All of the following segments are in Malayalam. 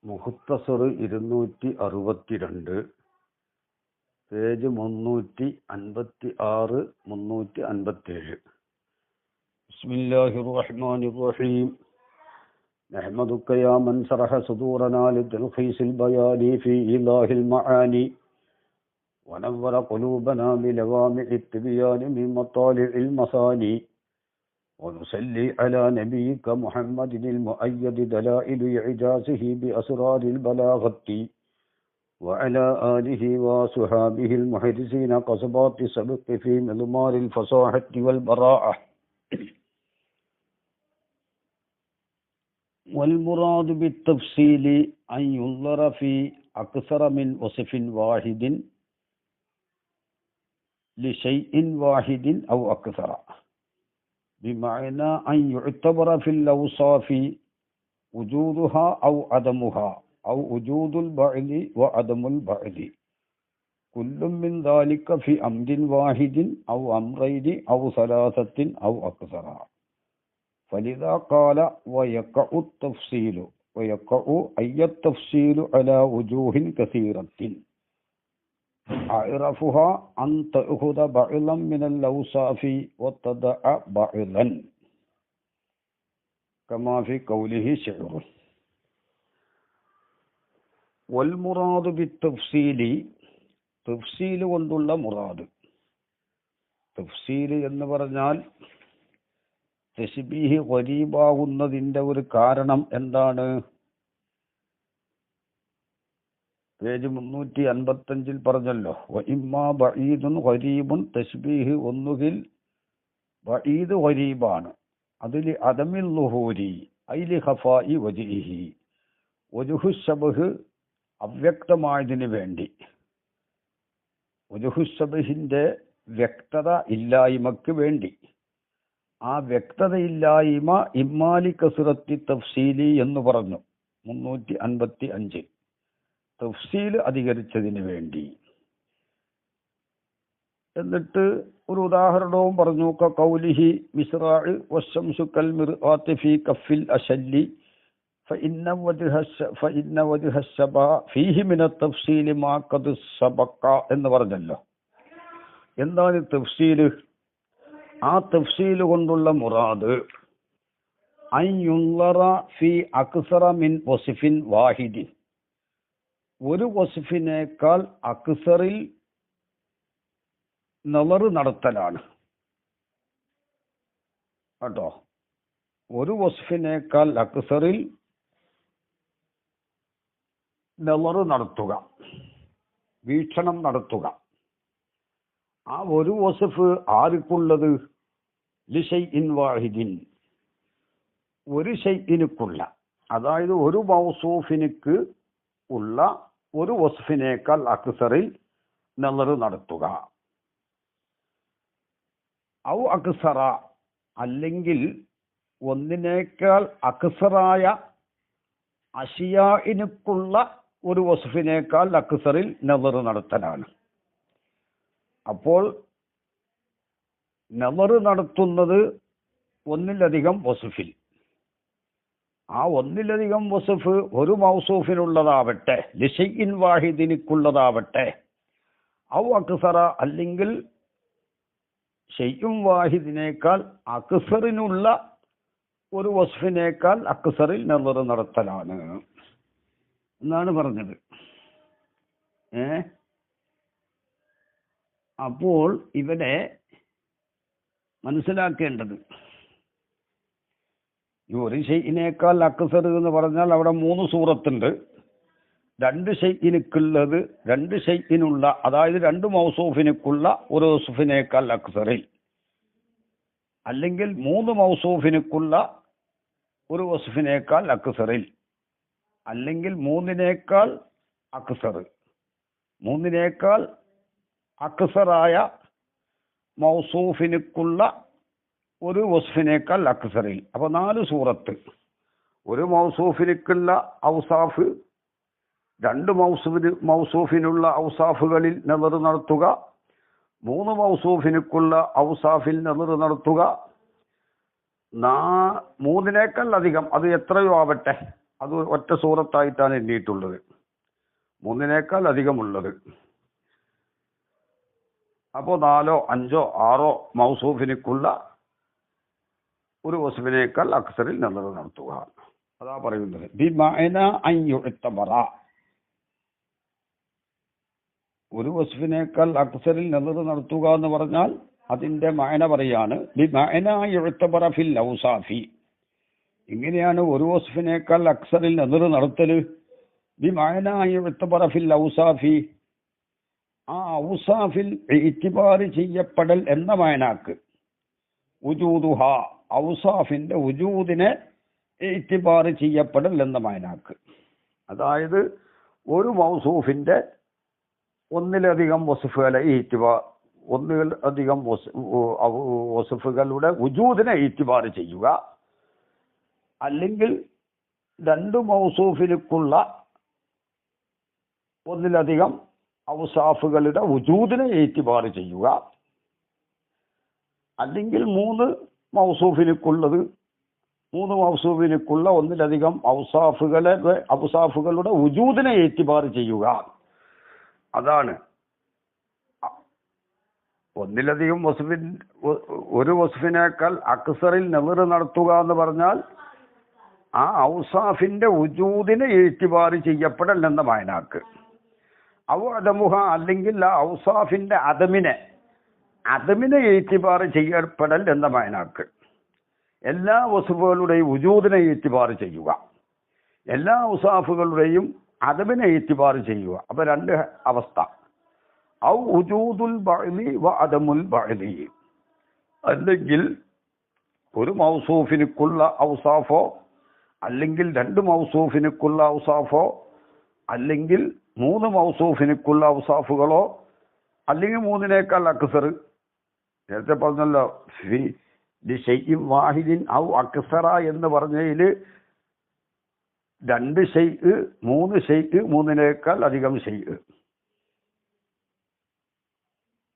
മുഖ്തസർ 262 പേജ് 356 357. ബിസ്മില്ലാഹിർ റഹ്മാനിർ റഹീം. نحمدك يا من شرح صدورنا لتلخيص البيان في إيضاح المعاني ونور قلوبنا بلوامع التبيان من مطالع المثاني ونصلي على نبيك محمد المؤيد دلائل إعجازه بأسرار البلاغة وعلى آله وصحابه المحرزين قصبات السبق في مضمار الفصاحة والبراءة. والمراد بالتفصيل أن ينظر في أكثر من وصف واحد لشيء واحد أو أكثر، بمعنى أن يعتبر في الأوصاف وجودها أو عدمها أو وجود البعض وعدم البعض، كل من ذلك في أمر واحد أو أمرين أو ثلاثة أو أكثر. فلذا قال ويقع التفصيل، ويقع أي التفصيل على وجوه كثيرة أعرفها أن تأخذ بعضا من الأوصاف وتدع بعضا، كما في قوله شعر. والمراد بالتفصيل تفصيل കൊണ്ടുള്ള മുറാദ്. തഫ്സീൽ എന്ന് പറഞ്ഞാൽ തശ്ബീഹ് ഖരീബാകുന്നതിൻ്റെ ഒരു കാരണം എന്താണ്? പേജ് 355 പറഞ്ഞല്ലോ, വഇമ്മാ ബഈദുൻ ഖരീബുൻ. തശ്ബീഹ് ഒന്നുകിൽ ബഈദ് ഖരീബാണ്, അതിൽ അദമിൽ ളുഹൂരി ഐലി ഖഫാഇ വജ്ഹിഹി, വജ്ഹു ശബഹ് അവ്യക്തമായതിന് വേണ്ടി, വജ്ഹു ശബഹിന്റെ വ്യക്തത ഇല്ലായ്മക്ക് വേണ്ടി. ആ വ്യക്തതയില്ലായ്മ ഇമ്മാലി കസ്റത്തി തഫ്സീലി എന്ന് പറഞ്ഞു 355. തഫ്സീൽ അധികരിച്ചതിന് വേണ്ടി. എന്നിട്ട് ഒരു ഉദാഹരണവും പറഞ്ഞു, കൗലിഹി മിസ്റാഇ വശംസു കൽ മിർആത്തി ഫീ കഫിൽ അശല്ലി ഫഇന്ന വജ്ഹ ശബഹ ഫീഹി മിന തഫ്സീലി മാ ഖദ് സബഖ എന്ന് പറഞ്ഞല്ലോ. എന്താണ് തഫ്സീൽ? ആ തഫ്സീൽ കൊണ്ടുള്ള മുറാദ് അൻ യുൻളറ ഫീ അക്സറ മിൻ വസ്ഫിൻ വാഹിദി, ഒരു വസ്ഫിനേക്കാൾ അക്സറിൽ നളർ നടത്തലാണ് കേട്ടോ. ഒരു വസ്ഫിനേക്കാൾ അക്സറിൽ നളർ നടത്തുക, വീക്ഷണം നടത്തുക. ആ ഒരു വസ്ഫ് ആർക്കുള്ളത്? ലിശൈഇൻ വാഹിദിൻ, ഒരു ഷൈഇനുക്കുള്ള, അതായത് ഒരു മൗസൂഫിനുക്ക് ഉള്ള ഒരു വസ്ഫിനേക്കാൾ അക്സറിൽ നളർ നടത്തുക. ഔ അക്സറ, അല്ലെങ്കിൽ ഒന്നിനേക്കാൾ അക്സറായ അഷിയാഇനുക്കുള്ള ഒരു വസ്ഫിനേക്കാൾ അക്സറിൽ നളർ നടത്തലാണ്. അപ്പോൾ നളർ നടത്തുന്നത് ഒന്നിലധികം വസ്ഫിൽ. ആ ഒന്നിലധികം വസ്ഫ് ഒരു മൗസൂഫിനുള്ളതാവട്ടെ, ലിശൈഇൻ വാഹിദിനുള്ളതാവട്ടെ, ഔ അക്സറ, അല്ലെങ്കിൽ ഷൈഉൻ വാഹിദിനേക്കാൾ അക്സറിനുള്ള ഒരു വസ്ഫിനേക്കാൾ അക്സറിൽ നളർ നടത്തലാണ് എന്നാണ് പറഞ്ഞത്. അപ്പോൾ ഇവിടെ മനസ്സിലാക്കേണ്ടത്, ഒരു ഷൈഇനേക്കാൾ അക്സർ എന്ന് പറഞ്ഞാൽ അവിടെ 3 സൂറത്തുണ്ട്. 2 ഷൈഇനുക്കുള്ളത്, 2 ഷൈഇനുള്ള, അതായത് 2 മൗസൂഫിനുക്കുള്ള ഒരു വസ്ഫിനേക്കാൾ അക്സറിൽ, അല്ലെങ്കിൽ 3 മൗസൂഫിനുക്കുള്ള ഒരു വസ്ഫിനേക്കാൾ അക്സറിൽ, അല്ലെങ്കിൽ 3-നേക്കാൾ അക്സർ, 3-നേക്കാൾ അക്സറായ മൗസൂഫിനുക്കുള്ള ഒരു വസ്ഫിനേക്കാൾ അക്സറിൽ. അപ്പോൾ 4 സൂറത്ത്. ഒരു മൗസൂഫിനുക്കുള്ള ഔസാഫ്, 2 മൗസൂഫിനുള്ള ഔസാഫുകളിൽ നളർ നടത്തുക, 3 മൗസൂഫിനുക്കുള്ള ഔസാഫിൽ നളർ നടത്തുക, 3-നേക്കാൾ അധികം, അത് എത്രയോ ആവട്ടെ, അത് ഒറ്റ സൂറത്തായിട്ടാണ് എണ്ണിയിട്ടുള്ളത്, മൂന്നിനേക്കാൾ അധികമുള്ളത്. അപ്പോൾ 4 5 6 മൗസൂഫിനിക്കുള്ള ഒരു വസ്ഫിനേക്കാൾ അക്സറിൽ നദർ നടത്തുക. അതാ പറയുന്നത് ബിമഅന അൻ യുഅ്തബറ. ഒരു വസ്ഫിനേക്കാൾ അക്സറിൽ നദർ നടത്തുക എന്ന് പറഞ്ഞാൽ അതിന്റെ മഅന പറയാണ് ബിമഅന അൻ യുഅ്തബറ ഫിൽ ഔസാഫി. ഇങ്ങനെയാണ് ഒരു വസ്ഫിനേക്കാൾ അക്സറിൽ നദർ നടത്തല്. ബിമഅന അൻ യുഅ്തബറ ഫിൽ ഔസാഫി, ആ ഔസാഫിൽ ഇഅ്തിബാർ ചെയ്യപ്പെടൽ എന്ന മഅനാക്ക്. വുജൂദുഹ, ഔസാഫിന്റെ വുജൂദിനെ ഇഅ്തിബാർ ചെയ്യപ്പെടൽ എന്ന മഅനാക്ക്. അതായത് ഒരു മൗസൂഫിന്റെ ഒന്നിലധികം വസ്ഫുകളെ ഇഅ്തിബാർ, ഒന്നിലധികം വസ്ഫുകളുടെ വുജൂദിനെ ഇഅ്തിബാർ ചെയ്യുക, അല്ലെങ്കിൽ രണ്ട് മൗസൂഫിനുക്കുള്ള ഒന്നിലധികം ഔസാഫുകളുടെ വുജൂദിനെ ഇഅ്തിബാർ ചെയ്യുക, അല്ലെങ്കിൽ മൂന്ന് മൗസൂഫിനുക്കുള്ള ഒന്നിലധികം ഔസാഫുകളുടെ വുജൂദിനെ ഇഅ്തിബാർ ചെയ്യുക. അതാണ് ഒന്നിലധികം ഒരു വസ്ഫിനേക്കാൾ അക്സറിൽ നദർ നടത്തുക എന്ന് പറഞ്ഞാൽ ആ ഔസാഫിന്റെ വുജൂദിനെ ഇഅ്തിബാർ ചെയ്യപ്പെടൽ എന്ന മഅനാക്ക്. ഔ അദമുഹ, അല്ലെങ്കിൽ ആ ഔസാഫിന്റെ അദമിനെ ഇഅ്തിബാർ ചെയ്യപ്പെടൽ എന്ന മഅനാക്ക്. എല്ലാ വസ്ഫുകളുടെയും വുജൂദിനെ ഇഅ്തിബാർ ചെയ്യുക, എല്ലാ ഔസാഫുകളുടെയും അദമിനെ ഇഅ്തിബാർ ചെയ്യുക. അപ്പൊ രണ്ട് അവസ്ഥ, ഔ വുജൂദുൽ ബഅ്ലി വ അദമുൽ ബഅ്ലി, അല്ലെങ്കിൽ ഒരു മൗസൂഫിനുക്കുള്ള ഔസാഫോ, അല്ലെങ്കിൽ രണ്ട് മൗസൂഫിനുക്കുള്ള ഔസാഫോ, അല്ലെങ്കിൽ മൂന്ന് മൗസൂഫിനുക്കുള്ള ഔസാഫുകളോ, അല്ലെങ്കിൽ മൂന്നിനേക്കാൾ അക്സർ. നേരത്തെ പറഞ്ഞല്ലോ ഷൈഇൻ വാഹിദിൻ ഔ അക്സറ എന്ന് പറഞ്ഞതിൽ രണ്ട് ഷൈഇ, മൂന്ന് ഷൈഇ, മൂന്നിനേക്കാൾ അധികം ഷൈഇ,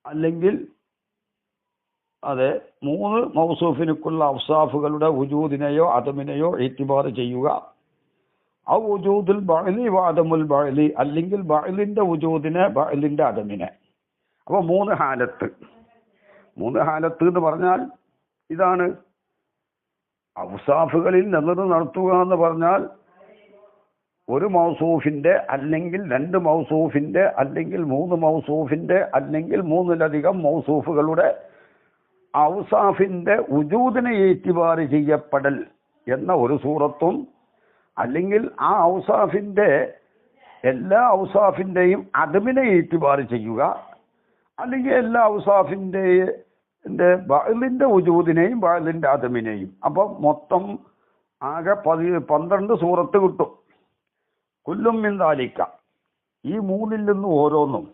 അല്ലെങ്കിൽ അതെ മൂന്ന് മൗസൂഫിനുക്കുള്ള ഔസാഫുകളുടെ വുജൂദിനെയോ അദമിനെയോ ഇഅ്തിബാർ ചെയ്യുക. ഔ വുജൂദുൽ ബഅ്ലി വ അദമുൽ ബഅ്ലി, അല്ലെങ്കിൽ ബഅ്ലിന്റെ വുജൂദിനെ ബഅ്ലിന്റെ അദമിനെ. അപ്പോൾ മൂന്ന് ഹാലത്ത് എന്ന് പറഞ്ഞാൽ ഇതാണ്. ഔസാഫുകളിൽ നദർ നടത്തുക എന്ന് പറഞ്ഞാൽ ഒരു മൗസൂഫിന്റെ, അല്ലെങ്കിൽ രണ്ട് മൗസൂഫിന്റെ, അല്ലെങ്കിൽ മൂന്ന് മൗസൂഫിന്റെ, അല്ലെങ്കിൽ മൂന്നിലധികം മൗസൂഫുകളുടെ ഔസാഫിന്റെ വുജൂദിനെ ഇഅ്തിബാർ ചെയ്യപ്പെടൽ എന്ന ഒരു സൂറത്തും, അല്ലെങ്കിൽ ആ ഔസാഫിന്റെ എല്ലാ ഔസാഫിന്റെയും അദമിനെ ഇഅ്തിബാർ ചെയ്യുക, അല്ലെങ്കിൽ എല്ലാ ഔസാഫിന്റെ ബഅ്ലിന്റെ വുജൂദിനെയും ബഅ്ലിന്റെ അദമിനെയും. അപ്പം മൊത്തം ആകെ 12 സൂറത്ത് കിട്ടും. കുല്ലും മിൻ ദാലിക, ഈ മൂന്നിൽ നിന്ന് ഓരോന്നും.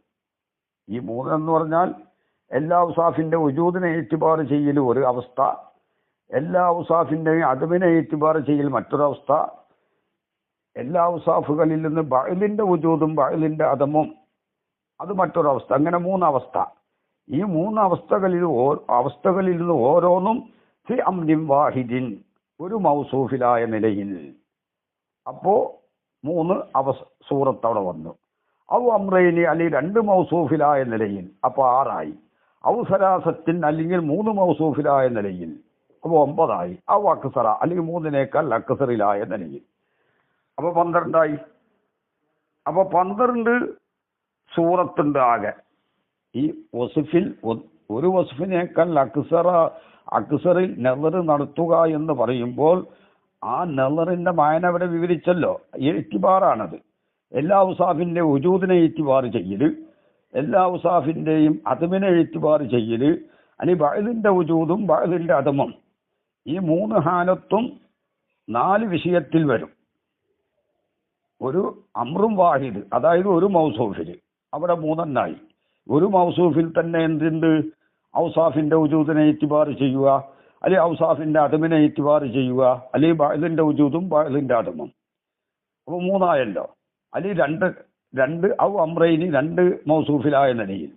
ഈ മൂന്നെന്ന് പറഞ്ഞാൽ എല്ലാ ഔസാഫിന്റെ വുജൂദിനെ ഇഅ്തിബാർ ചെയ്യൽ ഒരു അവസ്ഥ, എല്ലാ ഔസാഫിന്റെയും അദമിനെ ഇഅ്തിബാർ ചെയ്യൽ മറ്റൊരവസ്ഥ, എല്ലാ ഔസാഫുകളിൽ നിന്ന് ബഅ്ലിന്റെ വുജൂദും ബഅ്ലിന്റെ അദമും അത് മറ്റൊരവസ്ഥ. അങ്ങനെ മൂന്നവസ്ഥ. ഈ മൂന്ന് അവസ്ഥകളിൽ നിന്ന് ഓരോന്നും ഫി അംരിൻ വാഹിദിൻ, ഒരു മൗസൂഫിലായ നിലയിൽ. അപ്പോ മൂന്ന് സൂറത്ത് അവിടെ വന്നു. ഔ അംറൈനി, അല്ലെങ്കിൽ രണ്ട് മൗസൂഫിലായ നിലയിൽ, അപ്പൊ 6 ആയി. ഔ സലാസത്തിൻ, അല്ലെങ്കിൽ മൂന്ന് മൗസൂഫിലായ നിലയിൽ, അപ്പോൾ 9 ആയി. ഔ അക്സറ, അല്ലെങ്കിൽ മൂന്നിനേക്കാൾ അക്സറിലായ നിലയിൽ, അപ്പൊ 12 ആയി. അപ്പൊ 12 സൂറത്തുണ്ട് ആകെ. ഈ വസ്ഫിൽ ഒരു വസ്ഫിനേക്കാൾ അക്സറിൽ നദർ നടത്തുക എന്ന് പറയുമ്പോൾ ആ നദറിന്റെ മായന അവിടെ വിവരിച്ചല്ലോ. ഇഅ്തിബാറാണത്. എല്ലാ ഔസാഫിന്റെ വുജൂദിനെ ഇഅ്തിബാർ ചെയ്യല്, എല്ലാ ഔസാഫിന്റെയും അദമിനെ ഇഅ്തിബാർ ചെയ്യല്, അല്ലെങ്കിൽ ബഅ്ലിന്റെ വുജൂദും ബഅ്ലിന്റെ അദമും. ഈ മൂന്ന് ഹാലത്തും 4 വിഷയത്തിൽ വരും. ഒരു അമ്രും വാഹിദ്, അതായത് ഒരു മൗസൂഫിൽ, അവിടെ 3 ഒരു മൗസൂഫിൽ തന്നെ എന്തുണ്ട്? ഔസാഫിന്റെ വുജൂദിനെ ഇഅ്തിബാർ ചെയ്യുക, അല്ലെങ്കിൽ ഔസാഫിന്റെ അദമിനെ ഇഅ്തിബാർ ചെയ്യുക, അല്ലെങ്കിൽ ബഅ്ലിന്റെ വുജൂദും ബഅ്ലിന്റെ അദമും. അപ്പോൾ 3 ആയല്ലോ. അല്ലെങ്കിൽ രണ്ട് ഔ അംറൈനി, 2 മൗസൂഫിലായ നിലയിൽ,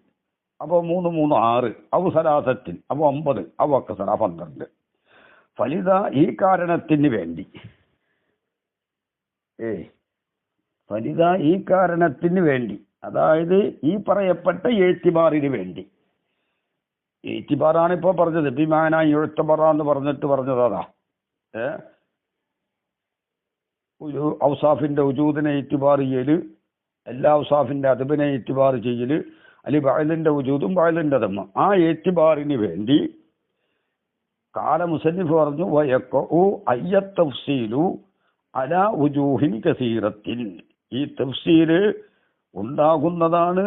അപ്പോൾ 3 3 6. ഔ സലാസത്തിൽ, അപ്പോൾ 9. ഔ അക്സറ 12. ഫലിദ, ഈ കാരണത്തിന് വേണ്ടി ഫലിത ഈ കാരണത്തിന് വേണ്ടി, അതായത് ഈ പറയപ്പെട്ട ഏത്തിബാറിന് വേണ്ടി. ഏത്തിബാറാണ് ഇപ്പോൾ പറഞ്ഞത്. ബിമാന എഴുത്തബറാന്ന് പറഞ്ഞതാ. ഒരു ഔസാഫിന്റെ വജൂദിനെ ഇത്തിബാർ ചെയ്യല്, എല്ലാ ഔസാഫിന്റെ അദബിനെ ഇത്തിബാർ ചെയ്യല്, അല്ലെങ്കിൽ ബഅലിന്റെ വജൂദും ബഅലിന്റെ ദമ്മ, ആ ഏത്തിബാറിന് വേണ്ടി കാല മുസന്നിഫ് പറഞ്ഞു വയഖഉ അയ്യ തഫ്സീലു അലാ വുജൂഹിൻ കസീറത്തിൻ. ഈ തഫ്സീൽ ഉണ്ടാകുന്നതാണ്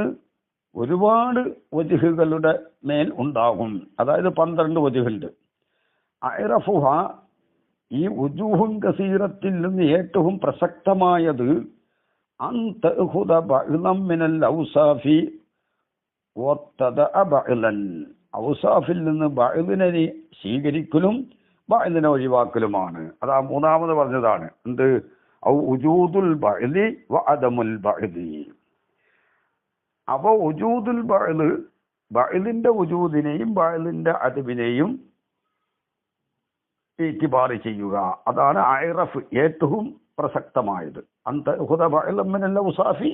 ഒരുപാട് വജുഹുകളുടെ മേൽ ഉണ്ടാകും. അതായത് 12 വജുഹുണ്ട്. അഅറഫുഹ, ഈ വുജൂഹുൻ കസീറത്തിൽ നിന്ന് ഏറ്റവും പ്രസക്തമായത് അൻ തഅഖുദ ബഅ്ലൻ മിനൽ ഔസാഫി വതദഅ ബഅ്ലൻ, ഔസാഫിൽ നിന്ന് ബഅ്ലിനെ സ്വീകരിക്കലും ബഅ്ലിനെ ഒഴിവാക്കലുമാണ്. അതാ മൂന്നാമത് പറഞ്ഞതാണ്. എന്ത്? ഔ വുജൂദുൽ ബഅ്ലി വഅദമുൽ ബഅ്ലി. അപ്പോൾ വുജൂദുൽ ബഅ്ല്, ബഅ്ലിന്റെ വുജൂദിനെയും ബഅ്ലിന്റെ അദബിനെയും ഇത്തിബാർ ചെയ്യുക. അതാണ് അഅറഫ് ഏറ്റവും പ്രസക്തമായത്. അന്ത ഖുദ ബഅ്ലൻ മിനൽ ഔസാഫി,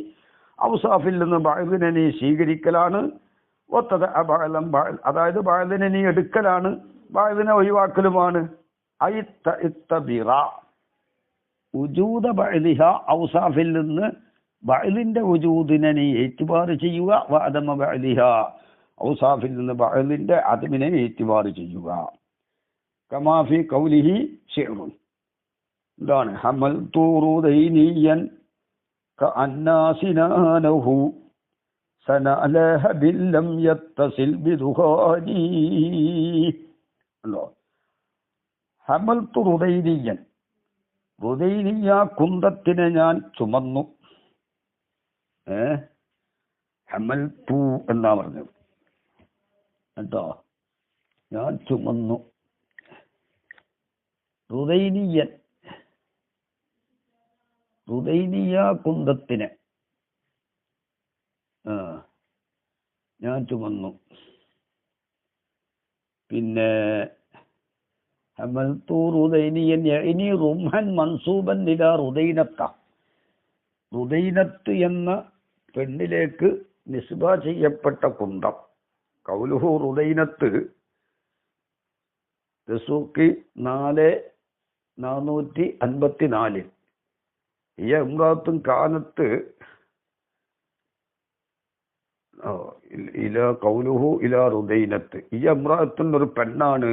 ഔസാഫിൽ നിന്ന് ബഅ്ലിനെ നീ സ്വീകരിക്കലാണ്. വതദഅ ബഅ്ലൻ, അതായത് ബഅ്ലിനെ നീ എടുക്കലാണ്, ബഅ്ലിനെ ഒഴിവാക്കലുമാണ്. ഇത്തബിറ വുജൂദ ബഅ്ലിഹ, ഔസാഫിൽ നിന്ന് ബഅ്ലിന്റെ വുജൂദിനെ നീ ഇത്തിബാർ ചെയ്യുക. വഅദമ ബഅ്ലിഹ, ഔസാഫിൽ നിന്ന് ബഅ്ലിന്റെ അദബിനെ ഇത്തിബാർ ചെയ്യുക. കമാ ഫി ഖൗലിഹി ശിഅറുൻ, എന്താണ്? ഹമൽതു റുദൈനിയൻ കഅന്നാസിനാനഹു സനഅലഹ ബില്ലം യത്തസിൽ ബിദുഖാനി. ഹമൽതു റുദൈനിയൻ, റുദൈനിയ കുന്തത്തിനെ ഞാൻ ചുമന്നു. ഹമൽതു എന്നാ പറഞ്ഞത് കേട്ടോ, ഞാൻ ചുമന്നു. റുദൈനിയൻ, റുദൈനിയ കുന്തത്തിനെ ഞാൻ ചുമന്നു. പിന്നെ ഹമൽതു റുദൈനിയൻ യഅനി റുംഹൻ മൻസൂബൻ ഇലാ റുദൈനത്ത, റുദൈനത്ത് എന്ന പെണ്ണിലേക്ക് നിസ്ബ ചെയ്യപ്പെട്ട കുന്തം. കൗലുഹു റുദൈനത്ത് റസൂഖി 454. ഈ ഇമ്രാത്തും കാനത്ത് ഇല കൗലുഹു ഇല റുദൈനത്ത്, ഈ ഇമ്രാത്തും ഒരു പെണ്ണാണ്.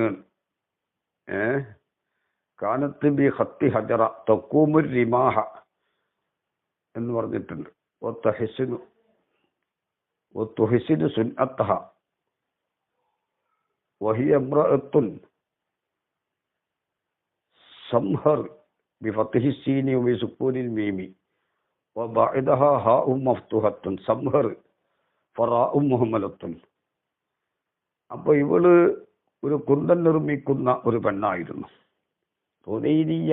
കാനത്ത് ബി ഖത്തി ഹജറ തഖൂമുർ റിമാഹ എന്ന് പറഞ്ഞിട്ടുണ്ട്. വതുഹ്സിനു സുന്നത്തഹ വഹിയ ഇമ്രാത്തുൻ സംഹർ ബിഫത്ഹി സീനി വബിസുക്കൂനിൽ മീമി വബഅദഹ ഹാഉ മഫ്തുഹത്തുൻ സംഹർ ഫറാഉ മുഹമ്മലത്തുൻ. അപ്പോൾ ഇവള് ഒരു കുന്തൻ നിർമ്മിക്കുന്ന ഒരു പെണ്ണായിരുന്നു. റുദൈനിയ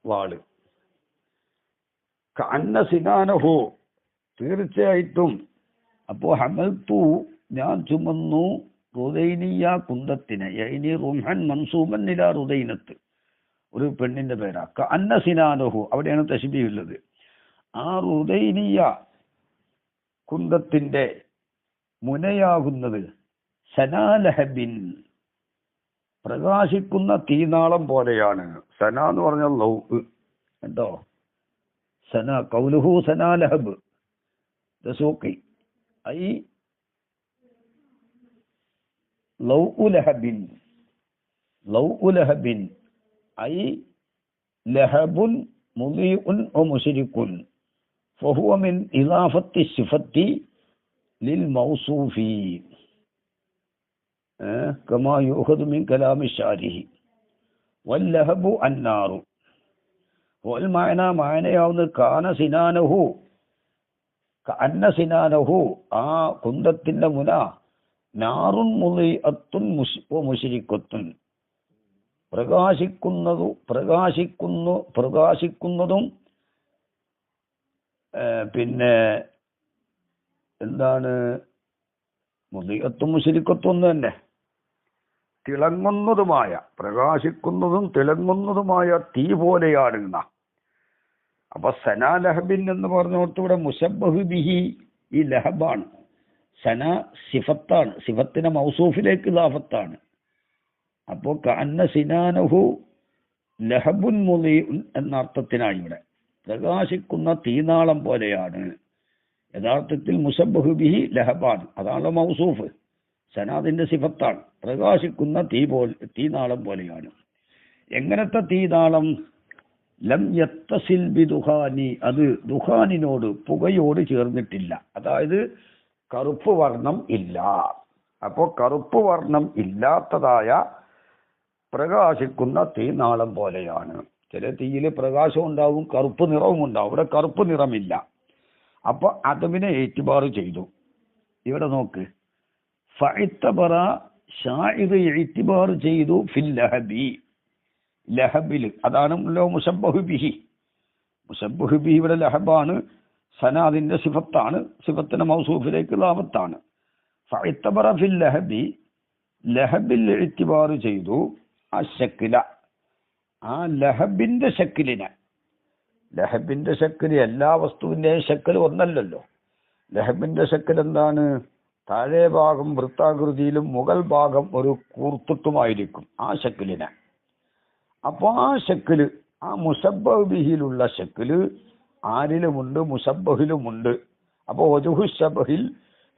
വാള്. കഅന്ന സിനാനഹു, തീർച്ചയായിട്ടും. അപ്പോൾ ഹമൽതു ഞാൻ ചുമന്നു റുദൈനിയ കുന്തത്തിനെ, യഅനി റുംഹൻ മൻസൂബൻ ഇലാ റുദൈനത്ത്, ഒരു പെണ്ണിന്റെ പേരാ. കഅന്ന സിനാനഹു, അവിടെയാണ് തശ്ബീഹ് ഉള്ളത്. ആ റുദൈനിയ കുന്തത്തിന്റെ മുനയാകുന്നത് സനാലഹബിൻ, പ്രകാശിക്കുന്ന തീനാളം പോലെയാണ്. സന എന്ന് പറഞ്ഞാൽ ലൗ കേട്ടോ. സന കൗലുഹു സനാലഹബ് Dasuqi I love ലഹബിൻ, love ലഹബിൻ I ലഹബുൻ മുളീഉൻ വമുശ്രികുൻ ഫഹുവ മിൻ ഇളാഫത്തി സിഫത്തി ലിൽ മൗസൂഫി കമാ യുഖദു മിൻ കലാമി ശാരിഹി വല്ലഹബു അന്നാറു. വൽ മഅന, മഅനയാവുന്നത് കാന സിനാനഹു, കഅന്ന സിനാനഹു, ആ കുന്തത്തിന്റെ മുന നാറുൻ മുളീഅത്തുൻ വമുശ്രികത്തുൻ, പ്രകാശിക്കുന്നതും പിന്നെ എന്താണ് മുളീഅത്തും മുശ്രികത്തും ഒന്ന് തന്നെ, തിളങ്ങുന്നതുമായ, പ്രകാശിക്കുന്നതും തിളങ്ങുന്നതുമായ തീ പോലെയാണ്. അപ്പൊ സന ലഹബിൻ എന്ന് പറഞ്ഞോടത്ത് ഇവിടെ മുശബ്ബഹു ബിഹി ഈ ലഹബാണ്. സന സിഫത്താണ്, സിഫത്തിനെ മൗസൂഫിലേക്ക് ഇദാഫത്താണ്. അപ്പോ കഅന്ന സിനാനഹു ലഹബുൻ മുളീഉൻ എന്ന അർത്ഥത്തിനാണ് ഇവിടെ. പ്രകാശിക്കുന്ന തീനാളം പോലെയാണ്. യഥാർത്ഥത്തിൽ മുശബ്ബഹു ബിഹി ലഹബാണ്, അതാണ് മൗസൂഫ്. സനാദിന്റെ സിഫത്താണ്, പ്രകാശിക്കുന്ന തീനാളം പോലെയാണ്. എങ്ങനത്തെ തീനാളം? ലം യത്തസിൽ ബി ദുഖാനി, അത് ദുഖാനിനോട് പുകയോട് ചേർന്നിട്ടില്ല, അതായത് കറുപ്പ് വർണ്ണം ഇല്ല. അപ്പോൾ കറുപ്പ് വർണ്ണം ഇല്ലാത്തതായ പ്രകാശിക്കുന്ന തീനാളം പോലെയാണ്. ചില തീയിൽ പ്രകാശം ഉണ്ടാവും, കറുപ്പ് നിറവും ഉണ്ടാവും. ഇവിടെ കറുപ്പ് നിറമില്ല. അപ്പൊ അതിനെ ഏറ്റുപാറ് ചെയ്തു. ഇവിടെ നോക്ക്, ഫഇത്തബറ ഷാഇദ് ഇഅ്തിബാർ ചെയ്തു ഫിൽ ലഹബി, ലഹബിൽ. അതാണ് മുശബ്ബഹു ബിഹി. മുശബ്ബഹു ബിഹി ഇവിടെ ലഹബാണ്, സനാദിന്റെ സിഫത്താണ്, സിഫത്തിന്റെ മൗസൂഫിലേക്ക് ഇദാഫത്താണ്. ഫഇത്തബറ ഫിൽ ലഹബി, ലഹബിൽ ഇഅ്തിബാർ ചെയ്തു ആ ശക്ല, ആ ലഹബിന്റെ ശക്ലിനെ. ലഹബിന്റെ ശക്ല് എല്ലാ വസ്തുവിന്റെയും ശക്ല് ഒന്നല്ലല്ലോ. ലഹബിന്റെ ശക്ൽ എന്താണ്? താഴെ ഭാഗം വൃത്താകൃതിയിലും മുകൾ ഭാഗം ഒരു കൂർത്തിട്ടുമായിരിക്കും ആ ശക്ലിനെ. അപ്പോൾ ആ ശക്ല്, ആ മുശബ്ബഹു ബിഹിയിലുള്ള ശക്ല് ആരിലുമുണ്ട്, മുശബ്ബഹിലുമുണ്ട്. അപ്പോൾ വജുഹു ശബ്ഹിൽ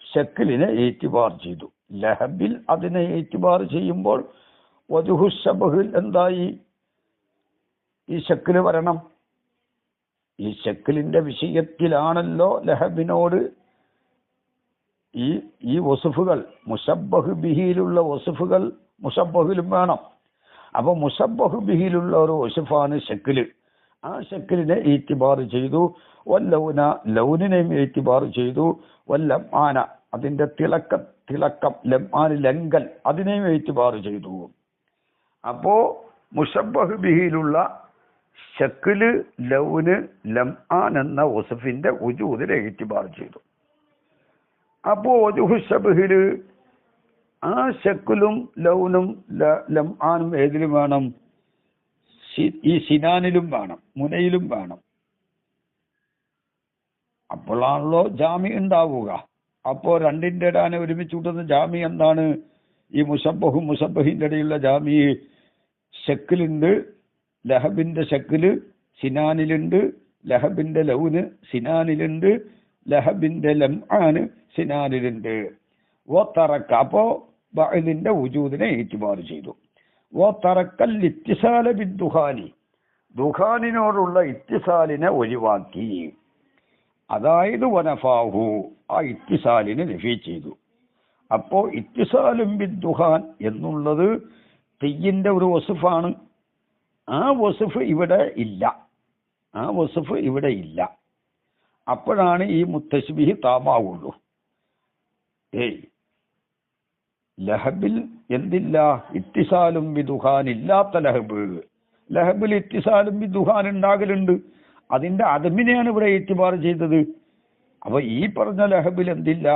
ശക്ലിനെ ഏറ്റുപാർ ചെയ്തു. ലഹബിൽ അതിനെ ഏറ്റുപാർ ചെയ്യുമ്പോൾ വജുഹു ശബ്ഹിൽ എന്തായി? ഈ ശക്ല് വരണം. ഈ ശക്ലിന്റെ വിഷയത്തിലാണല്ലോ ലഹബിനോട് ഈ വസുഫുകൾ, മുശബ്ബഹു ബിഹിയിലുള്ള വസുഫുകൾ മുശബ്ബഹിലും വേണം. അപ്പൊ മുശബ്ബഹു ബിഹിയിലുള്ള ഒരു വസുഫാണ് ശക്ല്. ആ ശക്ലിനെ ഈത്തിബാർ ചെയ്തു. വല്ലൗന, ലൗനിനെയും ഈത്തിബാർ ചെയ്തു. വല്ലംആന, അതിന്റെ തിളക്കം, ലംആൻ ലങ്കൽ, അതിനെയും ഈത്തിബാർ ചെയ്തു. അപ്പോ മുശബ്ബഹു ബിഹിയിലുള്ള ശക്ല്, ലൗന്, ലംആൻ എന്ന വസുഫിന്റെ വുജൂദിനെ ഈത്തിബാർ ചെയ്തു. അപ്പോ വജുഹു ശബ്ഹില് ആ ശക്ലും ലൗനും ലംആനും ഏതിലും വേണം? ഈ സിനാനിലും വേണം, മുനയിലും വേണം. അപ്പോഴാണല്ലോ ജാമി ഉണ്ടാവുക. അപ്പോ രണ്ടിന്റെ ഇടാനെ ഒരുമിച്ച് കൂട്ടുന്ന ജാമി എന്താണ്? ഈ മുശബ്ബഹും മുശബ്ബഹിന്റെ ഇടയിലുള്ള ജാമി. ശക്ലുണ്ട്, ലഹബിന്റെ ശക്ല് സിനാനിലുണ്ട്, ലഹബിന്റെ ലൗന് സിനാനിലുണ്ട്, ലഹബിന്റെ ലംആന് സിനാനിലുണ്ട്. വ തറക്ക, അപ്പോ ബഅലിന്റെ വുജൂദിനെ ഈതിബാർ ചെയ്തു. വ തറക്കൽ ഇത്തിസാല ബിദ്ദുഖാനി, ദുഖാനിനോടുള്ള ഇത്തിസാലിനെ ഒഴിവാക്കി. അതായത് വനഫാഹു, ആ ഇത്തിസാലിനെ നഫി ചെയ്തു. അപ്പോ ഇത്തിസാലും ബിദ്ദുഖാൻ എന്നുള്ളത് തീയിന്റെ ഒരു വസുഫാണ്. ആ വസുഫ് ഇവിടെ ഇല്ല, ആ വസുഫ് ഇവിടെ ഇല്ല. അപ്പോഴാണ് ഈ മുത്തശ്ബിഹ് താമാവുള്ളൂ. ലഹബിൽ എന്തില്ല? ഇത്തിസാലും ബിദുഖാൻ ഇല്ലാത്ത ലഹബ്. ലഹബിൽ ഇത്തിസാലും ബിദുഖാൻ ഉണ്ടാകലുണ്ട്. അതിന്റെ അദമിനെയാണ് ഇവിടെ ഇത്തിബാർ ചെയ്തത്. അപ്പൊ ഈ പറഞ്ഞ ലഹബിൽ എന്തില്ല?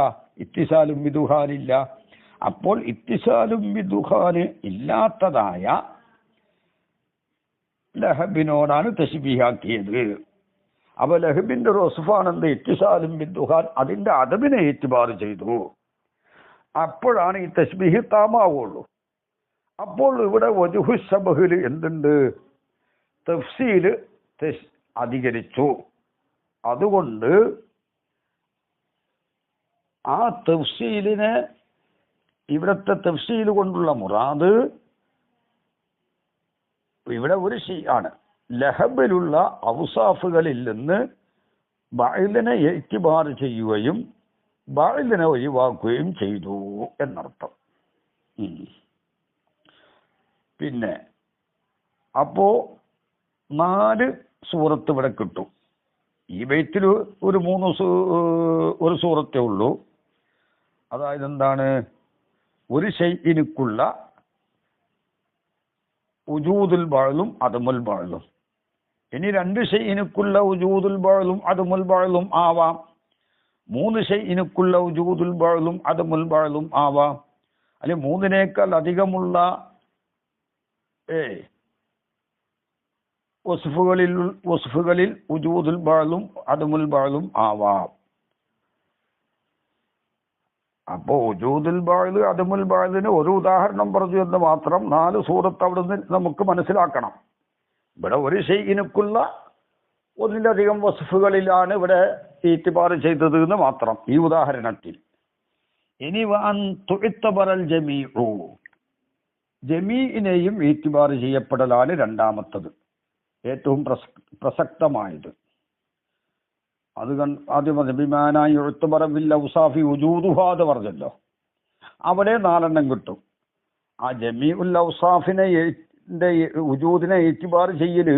ഇത്തിസാലും ബിദുഖാൻ ഇല്ല. അപ്പോൾ ഇത്തിസാലും ബിദുഖാന് ഇല്ലാത്തതായ ലഹബിനോടാണ് തശ്ബീഹാക്കിയത്. അപ്പൊ ലഹബിന്റെ റോസുഫാണെന്ത്? ഇത്തിസാലും ബിദ്ദുഖാൻ, അതിന്റെ അദബിനെ ഇത്തിബാർ ചെയ്തു. അപ്പോഴാണ് ഈ തശ്ബീഹ് താമാവുള്ളൂ. അപ്പോൾ ഇവിടെ വജുഹു ശബ്ഹിൽ എന്തുണ്ട്? തഫ്സീല് അധികരിച്ചു. അതുകൊണ്ട് ആ തഫ്സീലിനെ, ഇവിടത്തെ തഫ്സീൽ കൊണ്ടുള്ള മുറാദ് ഇവിടെ ഒരു ഷെയ്ആണ്. ലഹബിലുള്ള ഔസാഫുകളിൽ നിന്ന് ബഅലിനെ ഇഅ്തിബാർ ചെയ്യുകയും ബഅലിനെ ഒഴിവാക്കുകയും ചെയ്തു എന്നർത്ഥം. പിന്നെ അപ്പോ 4 സൂറത്ത് ഇവിടെ കിട്ടും. ഈ ബൈത്തിൽ ഒരു സൂറത്തേ ഉള്ളൂ. അതായത് എന്താണ്? ഒരു ഷൈഇനുക്കുള്ള ഉജൂദുൽ ബഅലും അദമുൽ ബഅലും. ഇനി 2 ഷൈഇനുക്കുള്ള ഉജൂദുൽ ബഅലും അദമുൽ ബഅലും ആവാം. 3 ഷൈഇനുക്കുള്ള ഉജൂദുൽ ബഅലും അദമുൽ ബഅലും ആവാം. അല്ലെ 3-നേക്കാൾ അധികമുള്ള വസ്ഫുകളിൽ ഉജൂദുൽ ബഅലും അദമുൽ ബഅലും ആവാം. അപ്പോൾ ഉജൂദുൽ ബഅല് അദമുൽ ബഅലിന് ഒരു ഉദാഹരണം പറഞ്ഞു എന്ന് മാത്രം 4 സൂറത്ത് അവിടുന്ന് നമുക്ക് മനസ്സിലാക്കണം. ഇവിടെ ഒരു ഷൈഇനുക്കുള്ള ഒന്നിലധികം വസ്ഫുകളിലാണ് ഇവിടെ ഈത്തിബാർ ചെയ്തത് എന്ന് മാത്രം ഈ ഉദാഹരണത്തിൽ. ഇനി വഅൻ തുഇത്തബറൽ ജമീഉ, ജമീഇനെയും ഈത്തിബാർ ചെയ്യപ്പെടലാണ് രണ്ടാമത്തത് ഏറ്റവും പ്രസക്തമായത്. അത് ആദ്യം പറഞ്ഞു ബിമാനായി ഉഴുത്തുബറബിൽ ഔസാഫി ഉജൂദുഹാദ് പറഞ്ഞല്ലോ, അവിടെ 4 കിട്ടും. ആ ജമീഉൽ ഔസാഫിനെ ഉജൂദിനെ ഈത്തിബാർ ചെയ്യല്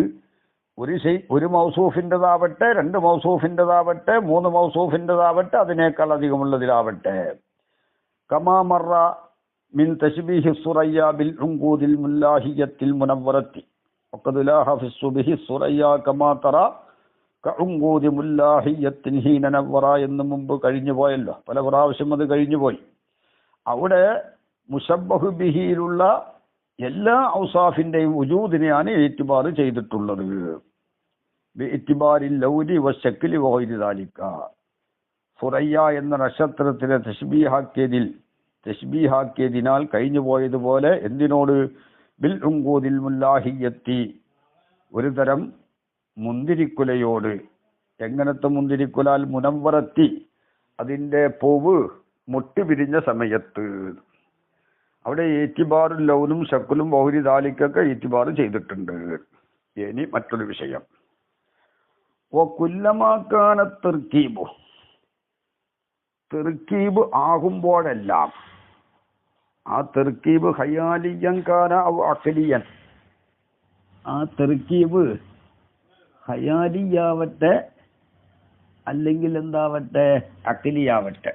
ഒരു മൗസൂഫിൻ്റെതാവട്ടെ, 2 മൗസൂഫിൻ്റെതാവട്ടെ, 3 മൗസൂഫിൻ്റെതാവട്ടെ, അതിനേക്കാൾ അധികമുള്ളതിലാവട്ടെ. കമാ മറ മിൻ തശ്ബീഹി സുറയ്യ ബിൽ ഉൻകൂദിൽ മുല്ലാഹിയത്തിൽ മുനവ്വറത്തി വഖദ് ലാഹ ഫി സുബ്ഹി സുറയ്യ കമാ തറ കഉൻകൂദി മുല്ലാഹിയത്തിൻ ഹീന നവ്വറ എന്ന് മുമ്പ് കഴിഞ്ഞു പോയല്ലോ, പല പ്രാവശ്യം അത് കഴിഞ്ഞു പോയി. അവിടെ മുശബ്ബഹു ബിഹിയിലുള്ള എല്ലാ ഔസാഫിന്റെയും വജൂദിനെയാണ് ഈത്തിബാർ ചെയ്തിട്ടുള്ളത്. ബിഇത്തിബാരിൽ ലൗനി വശക്ലി വഗൈരി ദാലിക. സുറയ്യ എന്ന നക്ഷത്രത്തിലെ തശ്ബീഹാക്കിയതിനാൽ കഴിഞ്ഞു പോയതുപോലെ എന്തിനോട്? ബിൽ ഉൻകൂദിൽ മുല്ലാഹിയത്തി, ഒരു തരം മുന്തിരിക്കുലയോട്. എങ്ങനത്തെ മുന്തിരിക്കുലാൽ മുനവ്വറത്തി, അതിൻ്റെ പൂവ് മുട്ടി പിരിഞ്ഞ സമയത്ത്. അവിടെ ഈത്തിബാറുൽ ലൗനും ശക്കുലും വഗൈരി ദാലിക്കൊക്കെ ഈത്തിബാർ ചെയ്തിട്ടുണ്ട്. ഇനി മറ്റൊരു വിഷയം, കുല്ലമാക്കാന തെർക്കീബ് ആകുമ്പോഴെല്ലാം, ആ തെർക്കീബ് ഖയാലിയൻ കാന ഔ അഖലിയൻ, ആ തെർക്കീബ് ഖയാലിയാവട്ടെ അല്ലെങ്കിൽ എന്താവട്ടെ അഖലിയാവട്ടെ.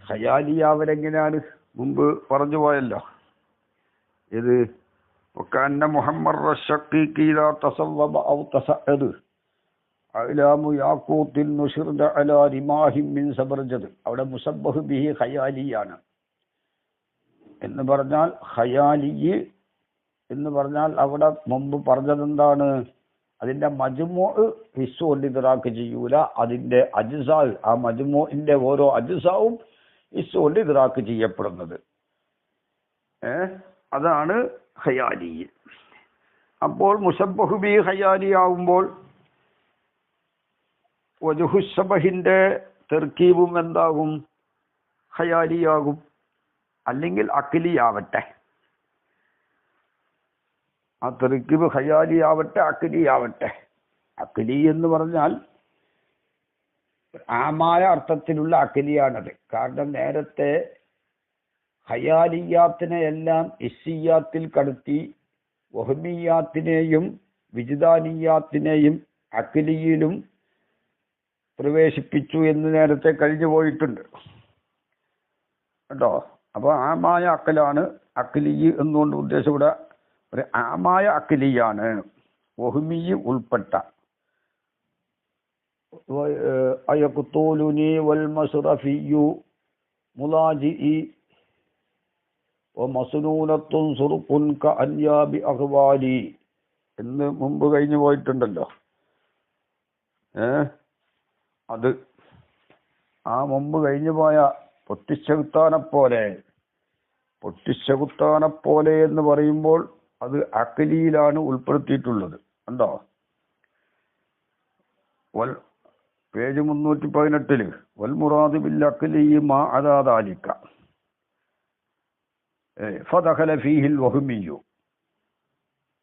ഖയാലിയാവലെങ്ങനെയാണ് മുമ്പ് പറഞ്ഞു പോയല്ലോ. ഇത് വകഅന്ന മുഹമ്മദ് റശഖീഖി ഇദാ തസവ്വബ ഔ തസഅദ് അലാമു യാഖൂത്തിൻ നുശ്റദ അലാ റിമാഹിൻ മിൻ സബർജദ്. അവിടെ മുസബ്ബഹ് ബിഹി ഖയാലിയാണ് എന്ന് പറഞ്ഞാൽ, ഖയാലി എന്ന് പറഞ്ഞാൽ അവിടെ മുമ്പ് പറഞ്ഞതെന്താണ്? അതിൻ്റെ മജ്മൂ ഹിസ്സു കൊണ്ട് ഇദ്റാക്ക് ചെയ്യൂല, അതിൻ്റെ അജ്സാ, ആ മജ്മൂഇന്റെ ഓരോ അജ്സാവും ഹിസ്സു കൊണ്ട് ഇദ്റാക്ക് ചെയ്യപ്പെടുന്നത്. അതാണ് ഖയാലി. അപ്പോൾ മുശബ്ബഹു ബിഹി ഖയാലി ആവുമ്പോൾ വജുഹുശബഹിന്റെ തെർക്കീബും എന്താകും? ഖയാലിയാകും, അല്ലെങ്കിൽ അഖിലിയാവട്ടെ. ആ തെർക്കീബ് ഖയാലിയാവട്ടെ അഖിലിയാവട്ടെ. അഖിലി എന്ന് പറഞ്ഞാൽ ആമായ അർത്ഥത്തിലുള്ള അഖിലിയാണത്. കാരണം നേരത്തെ ഖയാലിയാത്തിനെ എല്ലാം ഇസ്സിയാത്തിൽ കടത്തി വഹ്മിയാത്തിനെയും വിജ്ദാനിയാത്തിനെയും അഖിലിയിലും പ്രവേശിപ്പിച്ചു എന്ന് നേരത്തെ കഴിഞ്ഞു പോയിട്ടുണ്ട് കേട്ടോ. അപ്പോൾ ആമായ അക്കലാണ് അഖിലി എന്നുകൊണ്ട് ഉദ്ദേശം ഇവിടെ ഒരു ആമായ അഖിലിയാണ്, വഹ്മി ഉൾപ്പെട്ട. അയഖ്തൂലുനി വൽ മസ്റഫിയു മുലാജിഇ വമസ്നൂനത്തുൻ സുർഖുൻ കഅൻയാബി അഖ്വാലി എന്ന് മുമ്പ് കഴിഞ്ഞു പോയിട്ടുണ്ടല്ലോ. അത് ആ മുമ്പ് കഴിഞ്ഞു പോയ പൊട്ടിച്ചകുത്താനെ പോലെ എന്ന് പറയുമ്പോൾ അത് അഖിലിയിലാണ് ഉൾപ്പെടുത്തിയിട്ടുള്ളത്. കണ്ടോ? പേജ് 318 വൽ മുറാദു ബിൽ അഖ്ലി മാ അദാ ദാലിക ഫദഖല ഫീഹിൽ വഹ്മിയു.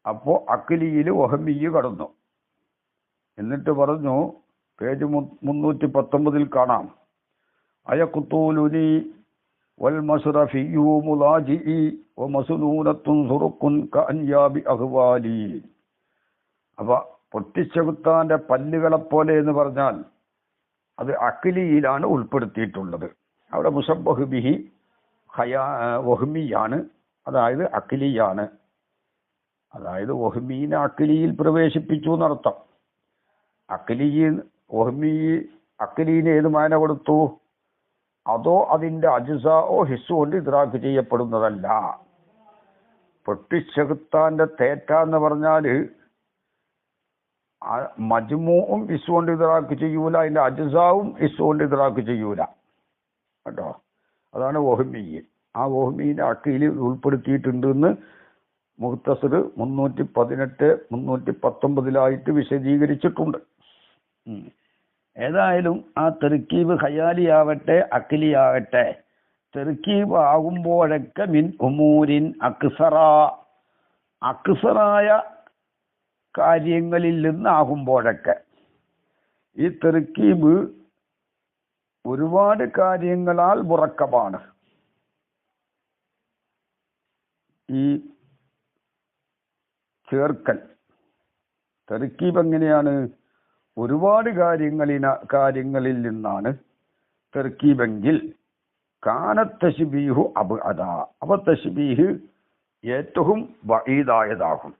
അപ്പോൾ അഖ്ലിയിൽ വഹ്മിയു കടന്നു. എന്നിട്ട് പറഞ്ഞു, പേജ് 319 കാണാം, അയഖ്തൂലുനി വൽ മസ്റഫിയു മുലാജിഇ വമസ്നൂനത്തുൻ സുർഖുൻ കഅൻയാബി അഖ്വാലി. അപ്പോൾ പൊട്ടിച്ചെകുത്താന്റെ പല്ലുകളെ പോലെ എന്ന് പറഞ്ഞാൽ അത് അഖിലിയിലാണ് ഉൾപ്പെടുത്തിയിട്ടുള്ളത്. അവിടെ മുസബ്ബഹ് ബിഹി വഹ്മിയാണ്, അതായത് അഖിലിയാണ്. അതായത് വഹ്മീനെ അഖിലിയിൽ പ്രവേശിപ്പിച്ചു എന്നർത്ഥം. അഖിലീന് ഏത് മാന കൊടുത്തു? അതോ അതിൻ്റെ അജ്സാ ഹിസ്സു കൊണ്ട് ഇദ്റാക്ക് ചെയ്യപ്പെടുന്നതല്ല. പൊട്ടിച്ചെകുത്താൻ്റെ തേറ്റ എന്ന് പറഞ്ഞാൽ മജ്മൂവും ഇസ്സുകൊണ്ട് ഇദ്റാക്ക് ചെയ്യൂല, അതിൻ്റെ അജ്സാവും ഇസ്സുകൊണ്ട് ഇദ്റാക്ക് ചെയ്യൂല കേട്ടോ. അതാണ് വഹ്മി. ആ വഹ്മീനെ അക്കീൽ ഉൾപ്പെടുത്തിയിട്ടുണ്ടെന്ന് മുഖ്തസർ 318 319 വിശദീകരിച്ചിട്ടുണ്ട്. ഏതായാലും ആ തെർക്കീബ് ഖയാലിയാവട്ടെ അഖിലിയാവട്ടെ, തെർക്കീബ് ആകുമ്പോഴൊക്കെ മിൻ ഉമൂരിൻ അക്സറായ കാര്യങ്ങളിൽ നിന്നാകുമ്പോഴൊക്കെ ഈ തെർക്കീബ് ഒരുപാട് കാര്യങ്ങളാൽ മുറക്കബാണ്. ഈ ചേർക്കൽ തെർക്കീബ് എങ്ങനെയാണ്? ഒരുപാട് കാര്യങ്ങളിൽ നിന്നാണ് തെർക്കീബെങ്കിൽ കാനത്തശ്ബീഹു അബ്അദാ, അപ്പോൾ തശ്ബീഹ് ഏറ്റവും ബഈദായതാകും.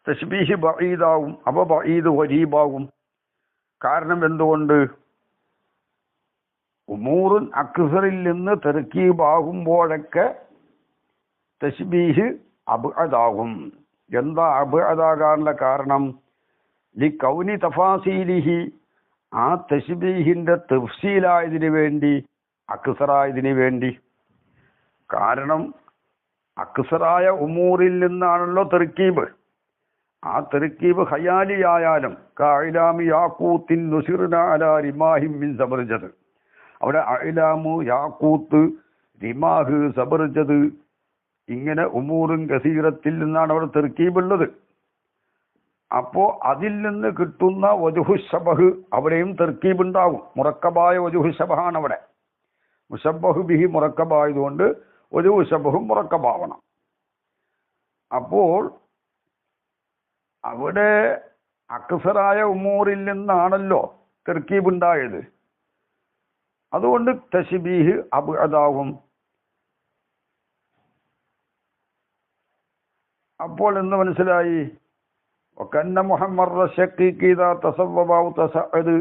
തശ്ബീഹ് ബഈദാവും, അപ്പോൾ ബഈദ് ഗരീബാകും. കാരണം എന്തുകൊണ്ട്? ഉമൂറുൻ അക്സറിൽ നിന്ന് തെർക്കീബാകുമ്പോഴൊക്കെ തശ്ബീഹ് അബ്അദാകും. എന്താ അബ്അദാകാനുള്ള കാരണം? ലികൗനി തഫാസീലിഹി, ആ തശ്ബീഹിന്റെ തഫ്സീലായതിനു വേണ്ടി, അക്സറായതിനു വേണ്ടി. കാരണം അക്സറായ ഉമൂറിൽ നിന്നാണല്ലോ തെർക്കീബ്. ആ തെർക്കീബ് ഖയാലിയായാലും കഇലാമി യാഖൂത്തിൻ നുസിർന അലാ റിമാഹിം മിൻ സബർജദ്, അവിടെ അഇലാമു, യാഖൂത്ത്, റിമാഹ്, സബർജദ് ഇങ്ങനെ ഉമൂറുൻ കസീറത്തിൽ നിന്നാണ് അവിടെ തെർക്കീബ് ഉള്ളത്. അപ്പോ അതിൽ നിന്ന് കിട്ടുന്ന വജുഹു ശബഹ് അവിടെയും തെർക്കീബ് ഉണ്ടാകും. മുറക്കബായ വജുഹു ശബഹാണ് അവിടെ. മുശബ്ബഹു ബിഹി മുറക്കബായതുകൊണ്ട് വജുഹു ശബഹും മുറക്കബാവണം. അപ്പോൾ അവിടെ അക്സറായ ഉമൂറിൽ നിന്നാണല്ലോ തെർക്കീബ് ഉണ്ടായത്. അതുകൊണ്ട് തശ്ബീഹ് അബ്അദാകും. അപ്പോൾ എന്ന് മനസ്സിലായി. വകന്ന മുഹമ്മദ് റശഖീഖി ഇദാ തസവ്വബ തസഅദ്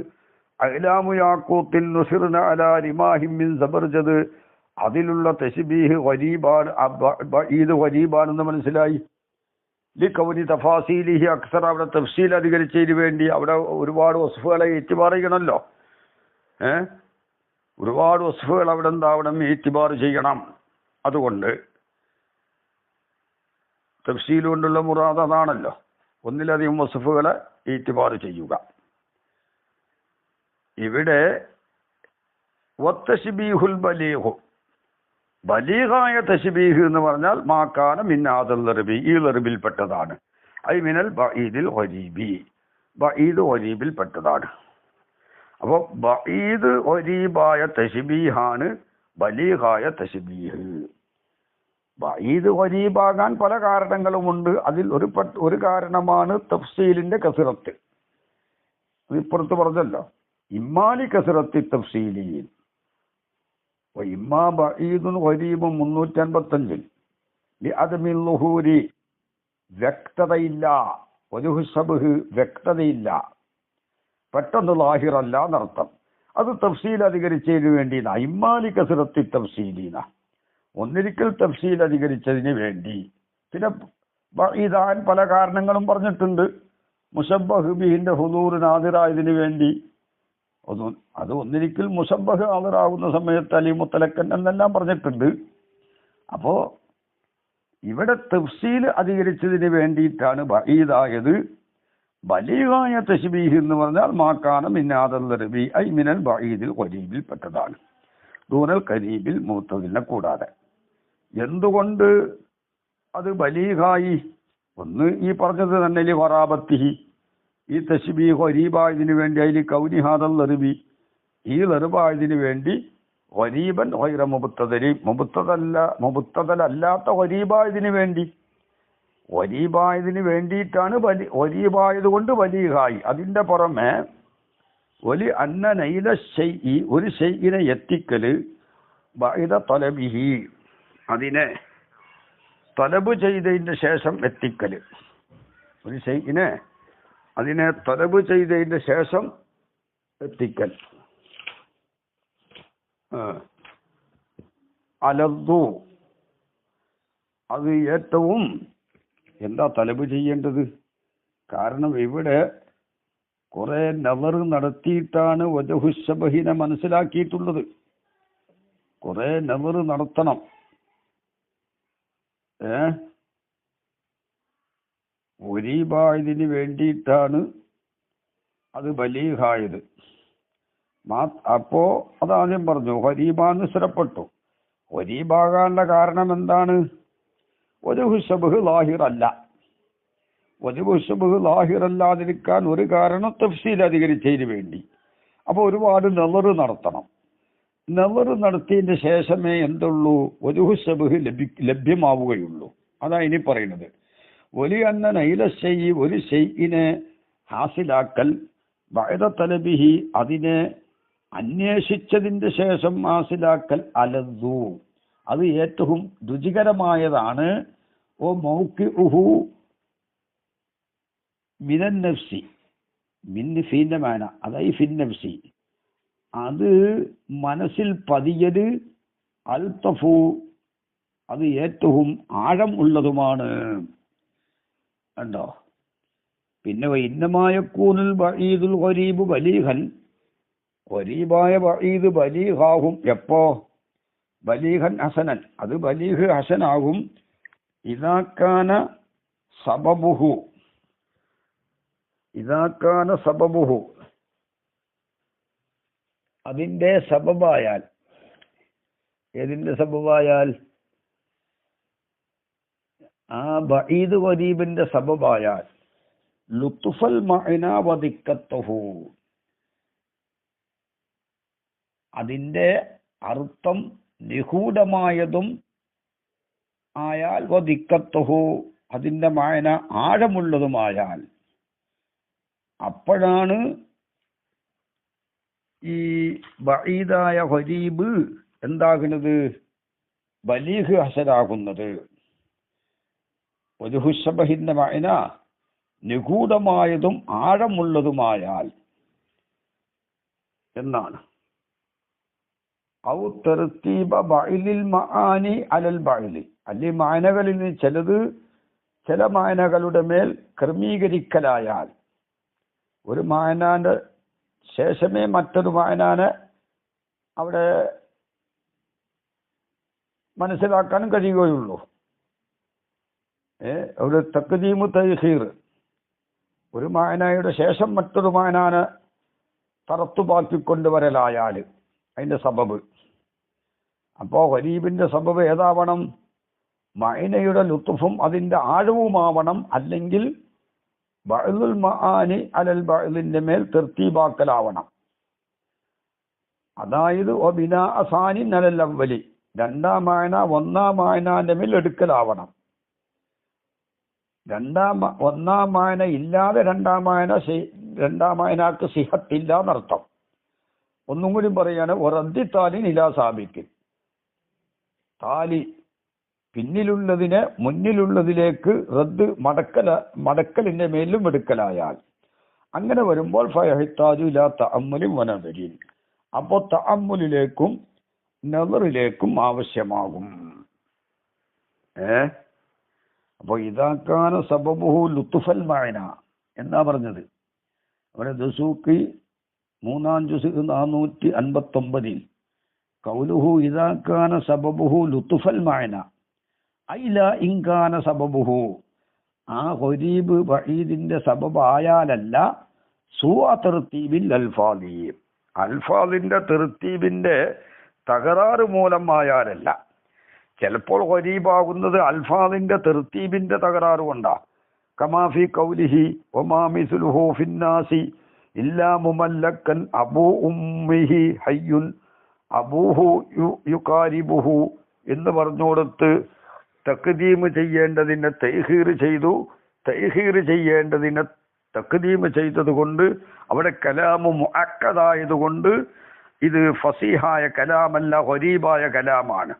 അഅ്ലാമു യാഖൂത്തിൻ നുസിർന അലാ റിമാഹിം മിൻ സബർജദ്, അതിലുള്ള തശ്ബീഹ് ഗരീബാൻ, ബഈദ് ഗരീബാൻ എന്ന് മനസ്സിലായി. ലികൗനി തഫാസീലിഹി അക്സർ, അവിടെ തഫ്സീൽ അധികരിച്ചതിന് വേണ്ടി അവിടെ ഒരുപാട് വസ്ഫുകളെ ഇത്തിബാർ ചെയ്യണമല്ലോ. ഒരുപാട് വസ്ഫുകൾ അവിടെ എന്താവണം? ഇത്തിബാർ ചെയ്യണം. അതുകൊണ്ട് തഫ്സീൽ കൊണ്ടുള്ള മുറാദ് അതാണല്ലോ, ഒന്നിലധികം വസ്ഫുകളെ ഇത്തിബാർ ചെയ്യുക. ഇവിടെ വത്തശ്ബീഹുൽ ബലീഹു, ബലീഗായ തശ്ബീഹ് എന്ന് പറഞ്ഞാൽ മാക്കാന മിൻ ആദൽ ലർബി, ഈ ലർബിൽപ്പെട്ടതാണ്. ഐ മിനൽ ബഈദിൽ ഗരീബി, ബഈദ് ഗരീബിൽപ്പെട്ടതാണ്. അപ്പോൾ ബഈദ് ഗരീബായ തശ്ബീഹാണ് ബലീഗായ തശ്ബീഹ്. ബഈദ് ഗരീബാകാൻ പല കാരണങ്ങളുമുണ്ട്. അതിൽ ഒരു കാരണമാണ് തഫ്സീലിന്റെ കസറത്ത്. ഇപ്പുറത്ത് പറഞ്ഞല്ലോ, ഇമ്മാലി കസറത്തി തഫ്സീലിൻ ഇമ്മാ ബഈദുൻ ഗരീബും 355 ലിഅദമിൽ ളുഹൂരി, വ്യക്തതയില്ല, വജുഹു ശബ്ഹ് വ്യക്തതയില്ല, പെട്ടെന്ന് ലാഹിറല്ല എന്നർത്ഥം. അത് തഫ്സീൽ അധികരിച്ചതിന് വേണ്ടി ഇമ്മാലി കസറത്തി തഫ്സീലീന, ഒന്നിരിക്കൽ തഫ്സീൽ അധികരിച്ചതിന് വേണ്ടി. പിന്നെ ബഈദാൻ പല കാരണങ്ങളും പറഞ്ഞിട്ടുണ്ട്. മുശബ്ബഹ് ബിഹിന്റെ ഹുദൂർ നാദിറായതിനു വേണ്ടി, അത് ഒന്നിരിക്കൽ മുശബ്ബഹ് നാദിറാകുന്ന സമയത്ത് അലി മുത്തലക്കൻ എന്നെല്ലാം പറഞ്ഞിട്ടുണ്ട്. അപ്പോ ഇവിടെ തഫ്സീൽ അധികരിച്ചതിന് വേണ്ടിയിട്ടാണ് ബഈദായത്. ബലീഗായ തശ്ബീഹ് എന്ന് പറഞ്ഞാൽ മാക്കാന മിൻ ആദൽ ലർബി ഐ മിനൽ ബഈദിൽ ഖരീബിൽ പെട്ടതാണ്, ദൂനൽ ഖരീബിൽ മുഅ്തദിലിനെ കൂടാതെ. എന്തുകൊണ്ട് അത് ബലീഗായി? ഒന്ന് ഈ പറഞ്ഞത് തന്നെ ലി ഖറാബത്തിഹി, ഈ തശ്ബീഹ് ഖരീബായതിനു വേണ്ടി, അതിൽ കൗനി ഹാദൽ ലർബി, ഈ ലർബായതിനു വേണ്ടി ഖരീബൻ ഗൈറ മുബ്തദലി, മുബ്തദലല്ലാത്ത ഖരീബായതിനു വേണ്ടി, ഖരീബായതിനു വേണ്ടിയിട്ടാണ് ഖരീബായത് കൊണ്ട് ബലീഗായി. അതിന്റെ പുറമെ വലി അന്ന നൈല ശൈഇ, ഒരു ശൈഇനെ എത്തിക്കല്, ബഅദ തലബിഹി, അതിനെ തലബ് ചെയ്തതിന്റെ ശേഷം എത്തിക്കല്, ഒരു ശൈഇനെ അതിനെ തലബ് ചെയ്തതിന്റെ ശേഷം എത്തിക്കൽ. അലദ്ദു, അത് ഏറ്റവും എന്താ തലബ് ചെയ്യേണ്ടത്? കാരണം ഇവിടെ കുറെ നവർ നടത്തിയിട്ടാണ് വജഹുശബഹിനെ മനസ്സിലാക്കിയിട്ടുള്ളത്. കുറെ നവർ നടത്തണം. ഒരീബായതിന് വേണ്ടിയിട്ടാണ് അത് ബലീഹായത്. അപ്പോ അതാദ്യം പറഞ്ഞു ഹരീബാന്ന് സ്ഥിരപ്പെട്ടു. ഹരീബാകാനുള്ള കാരണം എന്താണ്? വജഹുശബഹ് ലാഹിറല്ല. വജഹുശബഹ് ലാഹിറല്ലാതിരിക്കാൻ ഒരു കാരണം തഫ്സീൽ അധികരിച്ചതിന് വേണ്ടി. അപ്പോൾ ഒരുപാട് നെളറ് നടത്തണം. നെളറ് നടത്തിയതിന് ശേഷമേ എന്തുള്ളൂ വജഹുശബഹ് ലഭ്യമാവുകയുള്ളൂ. അതാ ഇനി പറയുന്നത്. വലിയ അന്ന നൈലശൈ ഒരു ഷൈഇനെ ഹാസിലാക്കൽ ബഅദ തലബിഹി അതിനെ അന്വേഷിച്ചതിന്റെ ശേഷം ഹാസിലാക്കൽ അലദ്ദു അത് ഏറ്റവും രുചികരമായതാണ്. ഓ മൗഖിഉഹു മിനൻ നഫ്സി മിൻ ഫീന്റെ മാന അതായി ഫിൻ നഫ്സി അത് മനസ്സിൽ പതിയല് അൽതഫു അത് ഏറ്റവും ആഴം ഉള്ളതുമാണ്. കണ്ടോ? പിന്നെ ഇന്നമായക്കൂനുൽ ബഈദുൽ ഗരീബ് ബലീഹൻ ഗരീബായ ബഈദ് ബലീഹാകും. എപ്പോ? ബലീഹൻ ഹസനൻ അത് ബലീഹ് ഹസനാകും. ഇദാകാന സബബുഹു അതിന്റെ സബബായാൽ. ഏതിന്റെ സബബായാൽ? ആ ബഈദ് ഗരീബിന്റെ സബബായാൽ. ലുത്ഫൽ മഅന വദിക്കത്തുഹു അതിന്റെ അർത്ഥം നിഗൂഢമായതും ആയാൽ വദിക്കത്തുഹു അതിന്റെ മഅന ആഴമുള്ളതുമായാൽ അപ്പോഴാണ് ഈ ബഈദായ ഗരീബ് എന്താകുന്നത്? ബലീഹ് ഹസനാകുന്നത്. വജഹുശബഹിന്റെ മഅന നിഗൂഢമായതും ആഴമുള്ളതുമായാൽ എന്നാണ്. ഔ തർതീബ ബഅലിൽ മആനി അലൽ ബഅലി അല്ലെ മാനകളിൽ ചിലത് ചില മാനകളുടെ മേൽ ക്രമീകരിക്കലായാൽ ഒരു മാനാന്റെ ശേഷമേ മറ്റൊരു മാനാനെ അവിടെ മനസ്സിലാക്കാനും കഴിയുകയുള്ളൂ. ഒരു തഖ്ദീമു തയ്ഖീർ ഒരു മാനായുടെ ശേഷം മറ്റൊരു മാനാനെ തറത്തുപാക്കിക്കൊണ്ടുവരലായാൽ അതിന്റെ സബബ്. അപ്പോ ഗരീബിന്റെ സബബ് ഏതാവണം? മഅനയുടെ ലുത്ഫും അതിന്റെ ആഴവുമാവണം. അല്ലെങ്കിൽ ബഅ്ലുൽ മആനി അലൽ ബഅ്ലിന്റെ മേൽ തർത്തീബാക്കലാവണം. അതായത് ബിനാ അസാനി അലൽ അവ്വലി രണ്ടാം മഅന ഒന്നാം മഅനാന്റെ മേൽ എടുക്കലാവണം. ഒന്നാം മഅന ഇല്ലാതെ രണ്ടാം മഅനക്ക് സിഹത്തില്ല എന്നർത്ഥം. ഒന്നും കൂടി പറയാണ് റദ്ദി താലിൻ ഇലാ സാബിക്കിൻ താലി പിന്നിലുള്ളതിനെ മുന്നിലുള്ളതിലേക്ക് റദ്ദ് മടക്കലിന്റെ മേലും എടുക്കലായാൽ. അങ്ങനെ വരുമ്പോൾ ഫയഹിത്താജു ഇലാ തഅമ്മുലിൻ വനദരിൻ അപ്പോൾ തഅമ്മുലിലേക്കും നദറിലേക്കും ആവശ്യമാകും. അപ്പോൾ ഇദാകാന സബബുഹു ലുത്ഫൽ മഅന എന്നാ പറഞ്ഞത്. അവിടെ ദസൂഖി 3-ാം ജുസ് 459 ഖൗലുഹു ഇദാകാന സബബുഹു ലുത്ഫൽ മഅന ഐല ഇൻകാന സബബുഹു ആ ഗരീബ് ബഈദിന്റെ സബബ് ആയാലല്ല സൂഅ തർതീബിൽ അൽഫാദി അൽഫാദിന്റെ തർതീബിന്റെ തകരാറ് മൂലമായാലല്ല. ചിലപ്പോൾ ഗരീബാകുന്നത് അൽഫാദിന്റെ തർതീബിന്റെ തകരാറ് കൊണ്ടാ. കമാഫി ഖൗലിഹി വമാ മിസ്ലുഹു ഫിന്നാസി ഇല്ലാ മുമല്ലക്കൻ അബൂ ഉമ്മിഹി ഹയ്യുൻ അബൂഹു യുകാരിബുഹു എന്ന് പറഞ്ഞുകൊടുത്ത് തഖ്ദീം ചെയ്യേണ്ടതിനെ തൈഖീർ ചെയ്തു. തൈഖീർ ചെയ്യേണ്ടതിനെ തഖ്ദീം ചെയ്തത് കൊണ്ട് അവിടെ കലാമു മുഅക്കദായതുകൊണ്ട് ഇത് ഫസീഹായ കലാമല്ല, ഗരീബായ കലാമാണ്.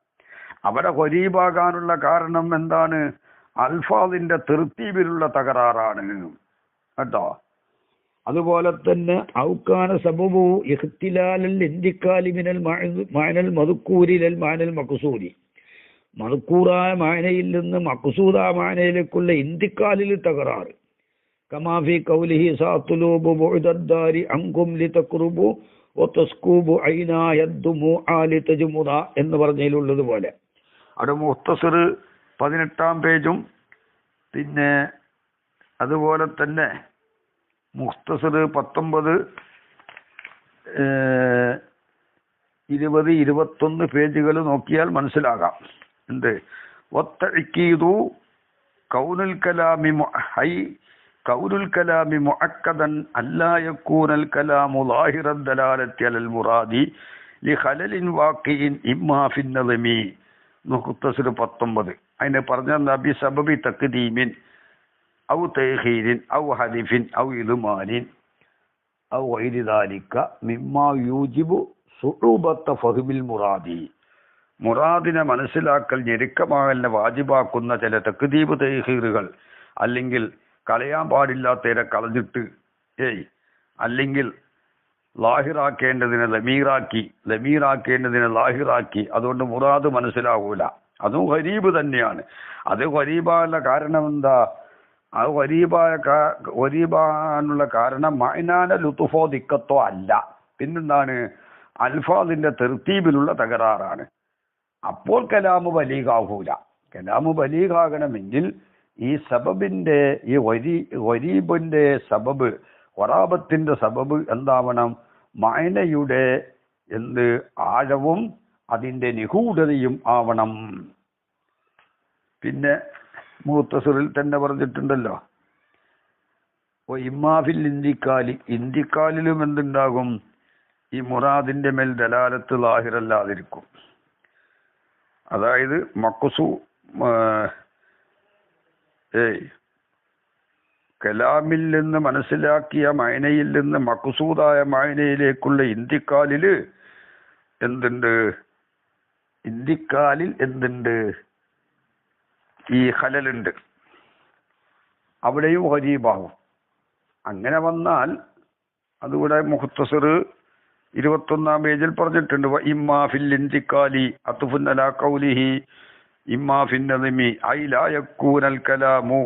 അവിടെ ഗരീബാകാനുള്ള കാരണം എന്താണ്? അൽഫാദിന്റെ തർത്തീബിലുള്ള തകരാറാണ് കേട്ടോ. അതുപോലെ തന്നെ ഔകാന സബബു ഇഖ്തിലാലൽ ഇന്തിഖാലി മിനൽ മഅനൽ മദ്കൂരി ലൽ മഅനൽ മഖ്സൂരി മദ്കൂറായ മാനയിൽ നിന്ന് മഖ്സൂദായ മാനയിലേക്കുള്ള ഇന്തിക്കാലിൽ തകരാറ്. കമാഫി കൗലിഹി സാത്തുലൂബു ബുഅദദ്ദാരി അൻകും ലിതഖ്റുബു വതസ്കൂബു ഐനാ യദ്ദുമു ആലി തജ്മുദ എന്ന് പറഞ്ഞതിലുള്ളതുപോലെ. അവിടെ മുഖ്തസർ 18 പേജും പിന്നെ അതുപോലെ തന്നെ മുഖ്തസർ 19, 20, 21 പേജുകൾ നോക്കിയാൽ മനസ്സിലാകാം. എന്ത് വത്തഅക്കീദു കൗനുൽ കലാമി മുഅക്കദൻ അല്ലാ യകൂനൽ കലാമു ളാഹിറൻ ദലാലത്തി അലൽ മുറാദി ലിഖലലിൻ വാഖിഇൻ ഇമ്മാ ഫിൻ നളമി. മുഖ്തസർ 19 അതിനെ പറഞ്ഞ നബി സബബി തഖ്ദീമിൻ ഔ തഖീരിൻ ഔ ഹദിഫിൻ ഔ ഇദ്മാനിൻ ഔ ഗൈരി ദാലിക മിമ്മാ യൂജിബു സുഊബത്ത ഫഹ്മിൽ മുറാദി. മുറാദിനെ മനസ്സിലാക്കൽ ഞെരുക്കമാകലിനെ വാജിബാക്കുന്ന ചില തഖ്ദീബ് തഖീറുകൾ, അല്ലെങ്കിൽ കളയാൻ പാടില്ലാത്തതിനെ കളഞ്ഞിട്ട് അല്ലെങ്കിൽ ലാഹിറാക്കേണ്ടതിനെ ലമീറാക്കേണ്ടതിനെ ലാഹിറാക്കി, അതുകൊണ്ട് മുറാദ് മനസ്സിലാകൂല. അതും ഗരീബ് തന്നെയാണ്. അത് ഗരീബാനുള്ള കാരണം എന്താ? അത് ഗരീബാനുള്ള കാരണം മഅനാന ലുതുഫോ ദിക്കത്തോ അല്ല, പിന്നെന്താണ്? അൽഫാദിന്റെ തെർത്തീബിലുള്ള തകരാറാണ്. അപ്പോൾ കലാമു ബലീഗാകൂല. കലാമു ബലീഗാകണമെങ്കിൽ ഈ സബബിന്റെ ഈ ഗരീബിന്റെ സബബ്, ഖറാബത്തിന്റെ സബബ് എന്താവണം? മഅനയുടെ ആഴവും അതിന്റെ നിഗൂഢതയും ആവണം. പിന്നെ മുഖ്തസറിൽ തന്നെ പറഞ്ഞിട്ടുണ്ടല്ലോ, ഇമ്മാഫിൽ ഇന്തിക്കാലിലും എന്തുണ്ടാകും? ഈ മുറാദിന്റെ മേൽ ദലാലത്ത് ലാഹിറല്ലാതിരിക്കും. അതായത് കലാമിൽ നിന്ന് മനസ്സിലാക്കിയ മഅനയിൽ നിന്ന് മഖ്സൂദായ മഅനയിലേക്കുള്ള ഇന്തിക്കാലിൽ എന്തുണ്ട്? ഈ ഖലലുണ്ട്. അവിടെയും ഗരീബാകും. അങ്ങനെ വന്നാൽ അതുകൂടെ മുഖ്തസർ 21 പേജിൽ പറഞ്ഞിട്ടുണ്ട്. ഇമ്മാ ഫിൽ ഇന്തിക്കാലി അത്ഫുൻ അലാ ഖൗലിഹി ഇമ്മാ ഫിൻ നദ്മി ഐ ലാ യകൂനൽ കലാമു,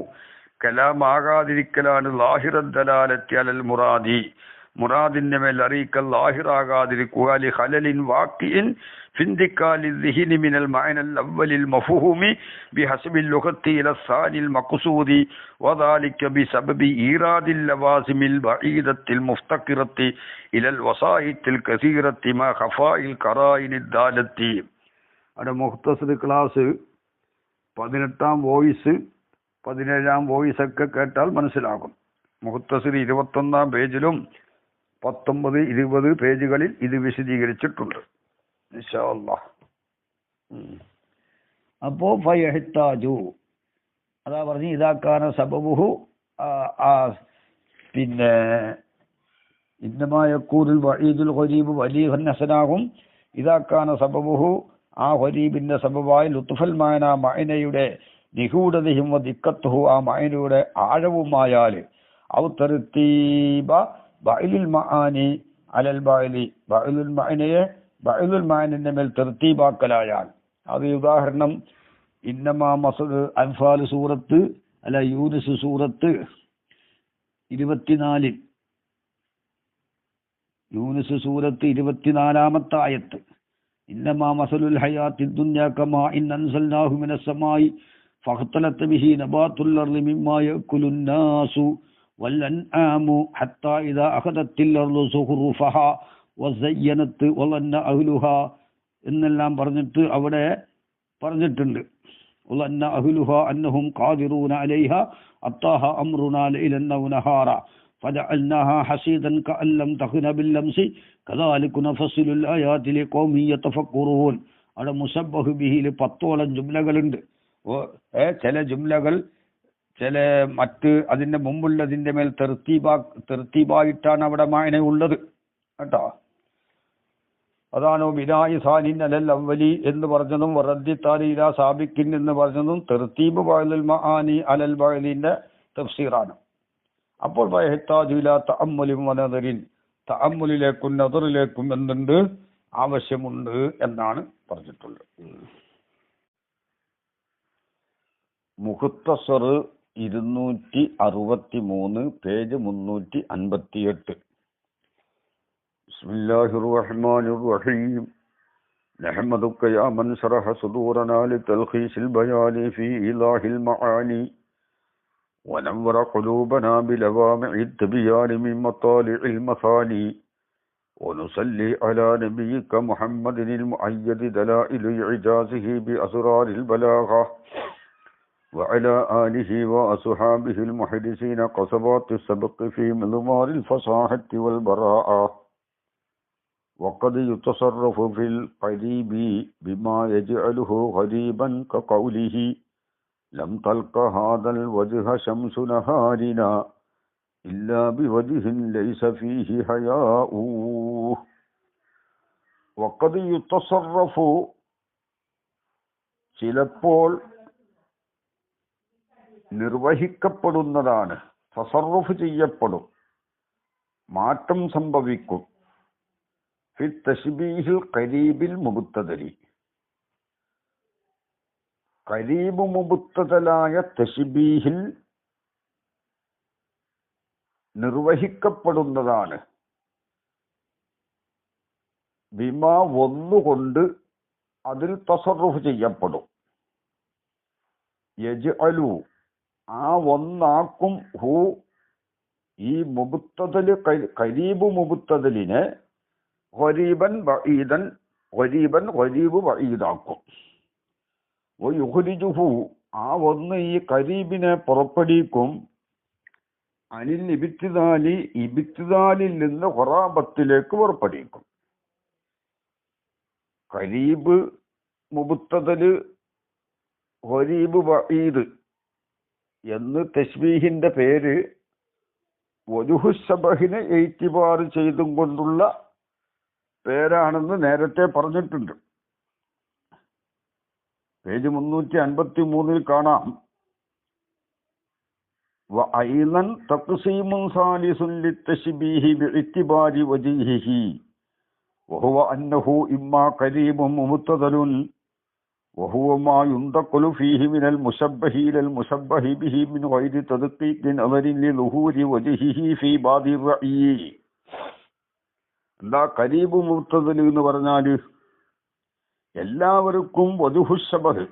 കലാമാകാതിരിക്കലാണ് ലാഹിറൻ ദലാലത്തി അലൽ മുറാദി, മുറാദിന്റെ മേൽ അറിയിക്കൽ ലാഹിറാകാതിരിക്കുക. ലി ഖലലിൻ വാഖിഇൻ ഫിന്തിക്കാലി ദിഹിനി മിനൽ മഅനൽ അവ്വലിൽ മഫ്ഹൂമി ബിഹസ്ബിൽ ലുഗത്തി ഇല സാനിൽ മഖ്സൂദി വദാലിക ബിസബബി ഈറാദിൽ ലവാസിമിൽ ബഈദത്തിൽ മുഫ്തഖിറത്തി ഇലൽ വസായിത്തിൽ കസീറത്തി മാ ഖഫാഇൽ ഖറായിനിദ് ദാലത്തി. അവിടെ മുഖ്തസർ ക്ലാസ് 18 വോയിസ് 17 വോയിസ് ഒക്കെ കേട്ടാൽ മനസ്സിലാകും. മുഖ്തസർ 21 പേജിലും 19, 20 പേജുകളിൽ ഇത് വിശദീകരിച്ചിട്ടുണ്ട്. ഇൻഷാ അല്ലാഹ്. അപ്പോ ഫയഹ്താജു അതാ പറഞ്ഞു ഇദാകാന സബബുഹു പിന്നെ ഇന്നമാ യകൂനുൽ വഈദുൽ ഗരീബ് ബലീഗൻ ഹസനാകും. ഇദാകാന സബബുഹു ആ ഗരീബിന്റെ സബബായ ലുത്ഫൽ മഅന മഅനയുടെ നിഗൂഢതയും ദിക്കത്തുഹു ആ മഅനയുടെ ആഴവുമായാൽ ഔ തർതീബ ബഅലുൽ മആനി അലൽ ബഅലി ബഅലുൽ മഅനയെ ബഅലുൽ മഅനിന്റെ മേൽ തർതീബാക്കലായാൽ. അത് ഉദാഹരണം ഇന്നമാ മസൽ അൻഫാൽ സൂറത്ത് അല്ല യൂനുസ് സൂറത്ത് 24 യൂനുസ് സൂറത്ത് 24-ാമത്തെ ആയത്ത് ഇന്നമാ മസലുൽ ഹയാത്തി ദുനിയ കമാ ഇൻ അൻസൽനാഹു മിനസ് സമായി ഫഖ്തലത ബിഹി നബാതുൽ അർളി മിമ്മാ യഅകുലുൻ നാസു വൽ അൻആമു ഹത്താ ഇദാ അഖദത്തിൽ അർളു സുഖ്റുഫഹാ വസയ്യനത് വലന്ന അഹ്ലുഹാ എന്നെല്ലാം പറഞ്ഞിട്ട് അവിടെ പറഞ്ഞിട്ടുണ്ട്. വലന്ന അഹ്ലുഹാ അന്നഹും ഖാദിറൂന അലൈഹാ അത്താഹ അംറുനാ ലൈലൻ വ നഹാറ ഫജഅൽനാഹാ ഹസീദൻ കഅല്ലം തഖ്ന ബില്ലംസി കദാലിക നഫസിലുൽ ആയാതി ലിഖൗമി യതഫക്കറൂൻ. അവിടെ മുസബ്ബഹ് ബിഹിൽ 10ഓളം ജുംലകളുണ്ട്. ചില ജുംലകൾ ചില മറ്റ് അതിന്റെ മുമ്പുള്ളതിന്റെ മേൽ തെർത്തീബായിട്ടാണ് അവിടെ മായന ഉള്ളത് കേട്ടോ. അതാണോ ബിനായി സാനിൻ അലൽ അവലി എന്ന് പറഞ്ഞതും വറദ്ദി താലില സാബിക്കിൻ എന്ന് പറഞ്ഞതും തെർത്തീബ് ബഅലുൽ മആനി അലൽ ബഅലിന്റെ തഫ്സീറാണ്. അപ്പോൾ വയഹ്താജുല തഅമ്മുലിൻ വനദറിൻ തഅമ്മുലിലേക്കും നദറിലേക്കും എന്തുണ്ട്? ആവശ്യമുണ്ട് എന്നാണ് പറഞ്ഞിട്ടുള്ളത്. മുഖ്തസർ 263 പേജ് 358. ബിസ്മില്ലാഹിർ റഹ്മാനിർ റഹീം. നഹ്മദുക യാ മൻ ശറഹ സുദൂറനാ ലിതൽഖീസിൽ ബയാനി ഫീ ഇലാഹിൽ മആനി വനവ്വറ ഖുലൂബനാ ബിലവാമിഇ തബയാനി മിൻ മതാലിഇൽ മസാനി ونصلي على نبيك محمد المؤيد دلائل إعجازه بأسرار البلاغة وعلى آله وأصحابه المحدثين قصبات السبق في مضمار الفصاحة والبراءة وقد يتصرف في القريب بما يجعله غريبا كقوله لم تلق هذا الوجه شمس نهارنا إلا بوجه ليس فيه حياء وقد يتصرف ചിലപ്പോൾ നിർവഹിക്കപ്പെടുന്നതാണ്, തസറുഫ് ചെയ്യപ്പെടും, മാറ്റം സംഭവിക്കും. ഫി തശ്ബീഹിൽ ഖരീബിൽ മുബ്തദലി, ഖരീബ് മുബ്തദലായ തശ്ബീഹിൽ നിർവഹിക്കപ്പെടുന്നതാണ്. ബിമാ ഒന്നുകൊണ്ട് അതിൽ തസറുഫ് ചെയ്യപ്പെടും. യജ്അലു ആ ഒന്നാക്കും ഹു ഈ മുബ്തദല് ഖരീബ് മുബ്തദലിനെ ഖരീബൻ ബഈദൻ ഖരീബ് ബഈദാക്കും. വയുഖ്രിജുഹു ആ ഒന്ന് ഈ ഖരീബിനെ പുറപ്പെടുവിക്കും. അനിൽ ഇബ്തിദാലിൽ നിന്ന് ഖറാബത്തിലേക്ക് പുറപ്പെടുവിക്കും. ഖരീബ് മുബ്തദല് ഖരീബ് ബഈദ് എന്ന് തശ്ബീഹിന്റെ പേര് വജുഹു ശബഹിനെ ഇഅ്തിബാർ ചെയ്തും കൊണ്ടുള്ള പേരാണെന്ന് നേരത്തെ പറഞ്ഞിട്ടുണ്ട്. പേജ് 353 കാണാം. وأيضا تقسيم ثالث للتشبيه باعتبار وجهه وهو أنه إما قريب مبتذل وهو ما ينتقل فيه من المشبه إلى المشبه به من غير تدقيق نظر لظهور وجهه في بعض الرأي. എന്താ ഖരീബ് മുബ്തദൽ എന്ന് പറഞ്ഞാൽ എല്ലാവർക്കും വജുഹു ശബഹ്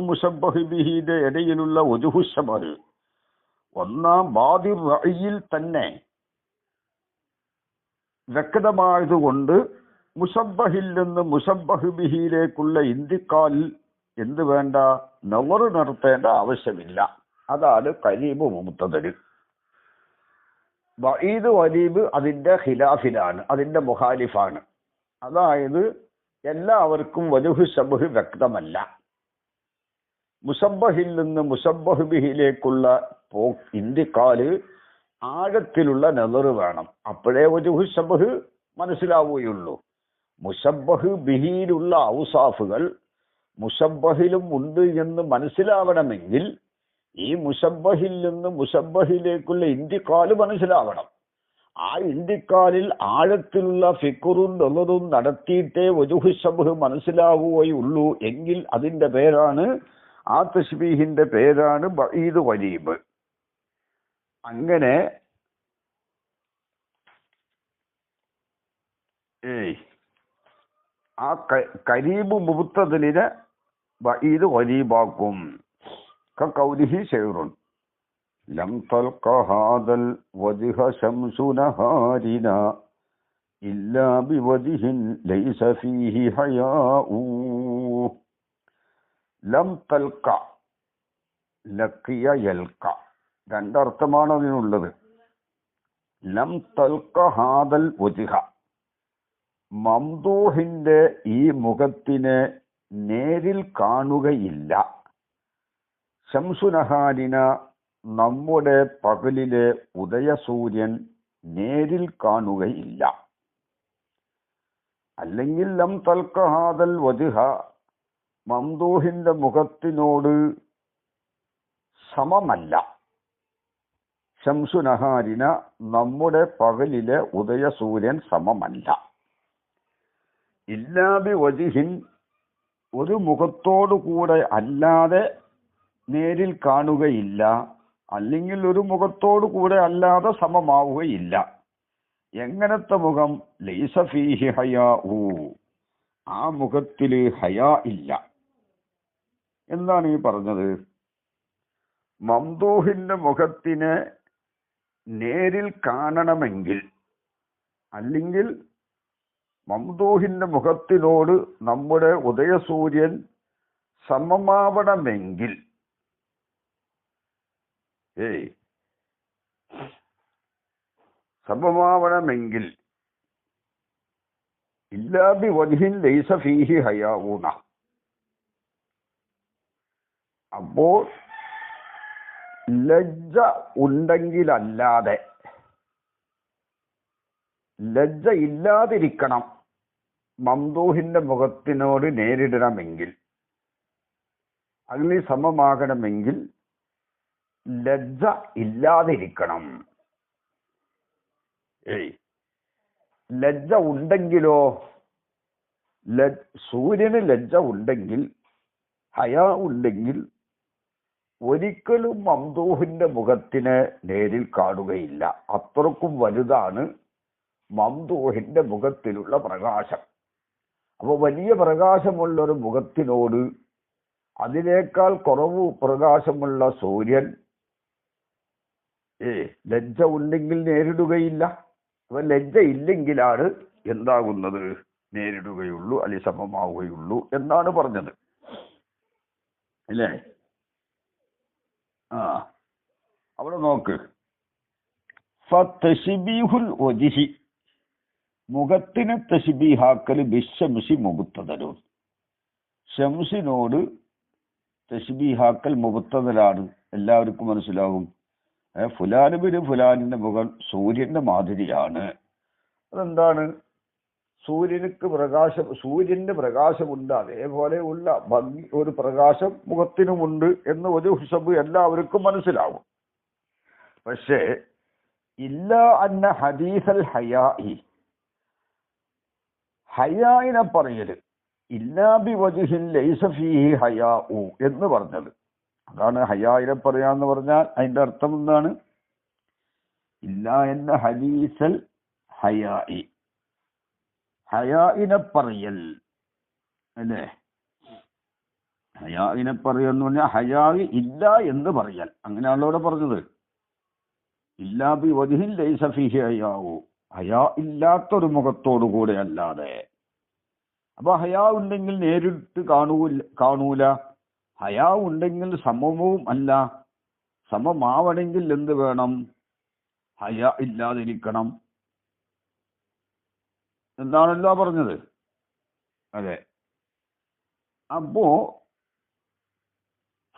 മുശബ്ബഹ് ബിഹിയുടെ ഇടയിലുള്ള വജുഹു ശബഹ് ഒന്നാം ബാദിർ റഅയിൽ തന്നെ വ്യക്തമായതുകൊണ്ട് മുശബ്ബഹിൽ നിന്ന് മുശബ്ബഹ് ബിഹിയിലേക്കുള്ള ഇന്തിക്കാലിൽ എന്ത് വേണ്ട, നവർ നടത്തേണ്ട ആവശ്യമില്ല. അതാണ് ഖരീബ് മുബ്തദൽ. ബഈദ് ഖരീബ് അതിന്റെ ഖിലാഫിലാണ്, അതിന്റെ മുഖാലിഫാണ്. അതായത് എല്ലാവർക്കും വജുഹു ശബഹ് വ്യക്തമല്ല. മുശബ്ബഹിൽ നിന്ന് മുശബ്ബഹ് ബിഹിയിലേക്കുള്ള ഇന്തിക്കാല് ആഴത്തിലുള്ള നദർ വേണം. അപ്പോഴേ വജുഹു ശബഹ് മനസ്സിലാവുകയുള്ളൂ. മുശബ്ബഹ് ബിഹിയിലുള്ള ഔസാഫുകൾ മുശബ്ബഹിലും ഉണ്ട് എന്ന് മനസ്സിലാവണമെങ്കിൽ ഈ മുശബ്ബഹിൽ നിന്ന് മുശബ്ബഹിലേക്കുള്ള ഇന്തിക്കാല് മനസ്സിലാവണം. ആ ഇന്തിക്കാലിൽ ആഴത്തിലുള്ള ഫിക്റും നദറും നടത്തിയിട്ടേ വജുഹു ശബഹ് മനസ്സിലാവുകയുള്ളൂ. എങ്കിൽ അതിന്റെ പേരാണ്, ആ തശ്ബീഹിന്റെ പേരാണ് ബഈദ് ഖരീബ്. അങ്ങനെ ആ ഖരീബ് മുബ്തദലിനെ ബഈദ് ഖരീബാക്കും. കഖൗലിഹി ശൈറുൻ ലം തൽഖ ഹാദൽ വജ്ഹ ശംസു നഹാരിനാ ഇല്ലാ ബിവജ്ഹിൻ ലൈസ ഫീഹി ഹയാഉ. ലം തൽഖ, ലഖിയ യൽഖ, രണ്ടർത്ഥമാണ് അതിനുള്ളത്. ലം തൽഖ ഹാദൽ വജ്ഹ, മംദൂഹിന്റെ ഈ മുഖത്തിനെ നേരിൽ കാണുകയില്ല. ശംസു നഹാരിന, നമ്മുടെ പകലിലെ ഉദയസൂര്യൻ നേരിൽ കാണുകയില്ല. അല്ലെങ്കിൽ ലം തൽഖ ഹാദൽ വജ്ഹ, മംദൂഹിന്റെ മുഖത്തിനോട് സമമല്ല. ശംസു നഹാരിന, നമ്മുടെ പകലിലെ ഉദയസൂര്യൻ സമമല്ല. ഇല്ലാ ബി വജ്ഹിൻ, ഒരു മുഖത്തോടു കൂടെ അല്ലാതെ നേരിൽ കാണുകയില്ല, അല്ലെങ്കിൽ ഒരു മുഖത്തോടു കൂടെ അല്ലാതെ സമമാവുകയില്ല. എങ്ങനത്തെ മുഖം? ലൈസ ഫീഹി ഹയാഉ, ആ മുഖത്തില് ഹയാ ഇല്ല. എന്താണ് ഈ പറഞ്ഞത്? മംദൂഹിന്റെ മുഖത്തിനെ നേരിൽ കാണണമെങ്കിൽ, അല്ലെങ്കിൽ മംദൂഹിന്റെ മുഖത്തിനോട് നമ്മുടെ ഉദയസൂര്യൻ സമമാവണമെങ്കിൽ, സമമാവണമെങ്കിൽ ഇല്ലാ ബിവജ്ഹിൻ ലൈസ ഫീഹി ഹയാഊന, അപ്പോൾ ലജ്ജ ഉണ്ടെങ്കിലല്ലാതെ, ലജ്ജ ഇല്ലാതിരിക്കണം മംദൂഹിന്റെ മുഖത്തിനോട് നേരിടണമെങ്കിൽ, അതിൽ സമമാകണമെങ്കിൽ ലജ്ജ ഇല്ലാതിരിക്കണം. ലജ്ജ ഉണ്ടെങ്കിലോ, സൂര്യന് ലജ്ജ ഉണ്ടെങ്കിൽ, ഹയാ ഉണ്ടെങ്കിൽ ഒരിക്കലും മംദൂഹിന്റെ മുഖത്തിനെ നേരിൽ കാണുകയില്ല. അത്രക്കും വലുതാണ് മംദൂഹിന്റെ മുഖത്തിലുള്ള പ്രകാശം. അപ്പോൾ വലിയ പ്രകാശമുള്ള ഒരു മുഖത്തിനോട് അതിനേക്കാൾ കുറവ് പ്രകാശമുള്ള സൂര്യൻ ലജ്ജ ഉണ്ടെങ്കിൽ നേരിടുകയില്ല. അപ്പൊ ലജ്ജ ഇല്ലെങ്കിലാണ് എന്താകുന്നത്? നേരിടുകയുള്ളൂ, അല്ലെങ്കിൽ സമമാവുകയുള്ളൂ എന്നാണ് പറഞ്ഞത്, അല്ലേ? അവിടെ നോക്ക്, ഫതശ്ബീഹുൽ വജ്ഹി, മുഖത്തിനെ തശ്ബീഹാക്കൽ ബിശ്ശംസി മുബ്തദലുൻ, ഷംസിനോട് തശ്ബീഹാക്കൽ മുബ്തദലാണ്. എല്ലാവർക്കും മനസ്സിലാവും. ഫുലാൻ ബിൻ ഫുലാനിന്റെ മുഖം സൂര്യന്റെ മാതിരിയാണ്. അതെന്താണ്? സൂര്യന്റെ പ്രകാശമുണ്ട്, അതേപോലെ ഉള്ള ഭംഗി ഒരു പ്രകാശം മുഖത്തിനുമുണ്ട് എന്ന് ഒരു ഹിസബ് എല്ലാവർക്കും മനസ്സിലാവും. പക്ഷേ ഇല്ല അന്ന ഹദീസൽ ഹയാഇ, ഹയാഇനെ പറയല് ഇല്ലാ ബിവജ്ഹിൻ ലൈസ ഫീഹി ഹയാഉ എന്ന് പറഞ്ഞത്. അതാണ് ഹയാഇനെ പറയാന്ന് പറഞ്ഞാൽ അതിന്റെ അർത്ഥം എന്താണ്? ഇല്ലാ അന്ന ഹദീസൽ ഹയാഇ, ഹയാഇനെ പറയൽ, അല്ലേ? ഹയാഇനെ പറയെന്ന് പറഞ്ഞാൽ ഹയാഇ ഇല്ല എന്ന് പറയൽ, അങ്ങനെയാണല്ലോ ഇവിടെ പറഞ്ഞത്. ഇല്ലാ ബിവജ്ഹിൻ ലൈസ ഫീഹി ഹയാഉ, ഹയാ ഇല്ലാത്തൊരു മുഖത്തോടു കൂടെ അല്ലാതെ. അപ്പൊ ഹയാ ഉണ്ടെങ്കിൽ നേരിട്ട് കാണൂല, ഹയാ ഉണ്ടെങ്കിൽ സമമവും അല്ല. സമമാവണമെങ്കിൽ എന്ത് വേണം? ഹയാ ഇല്ലാതിരിക്കണം എന്താണല്ലോ പറഞ്ഞത്, അതെ. അപ്പോ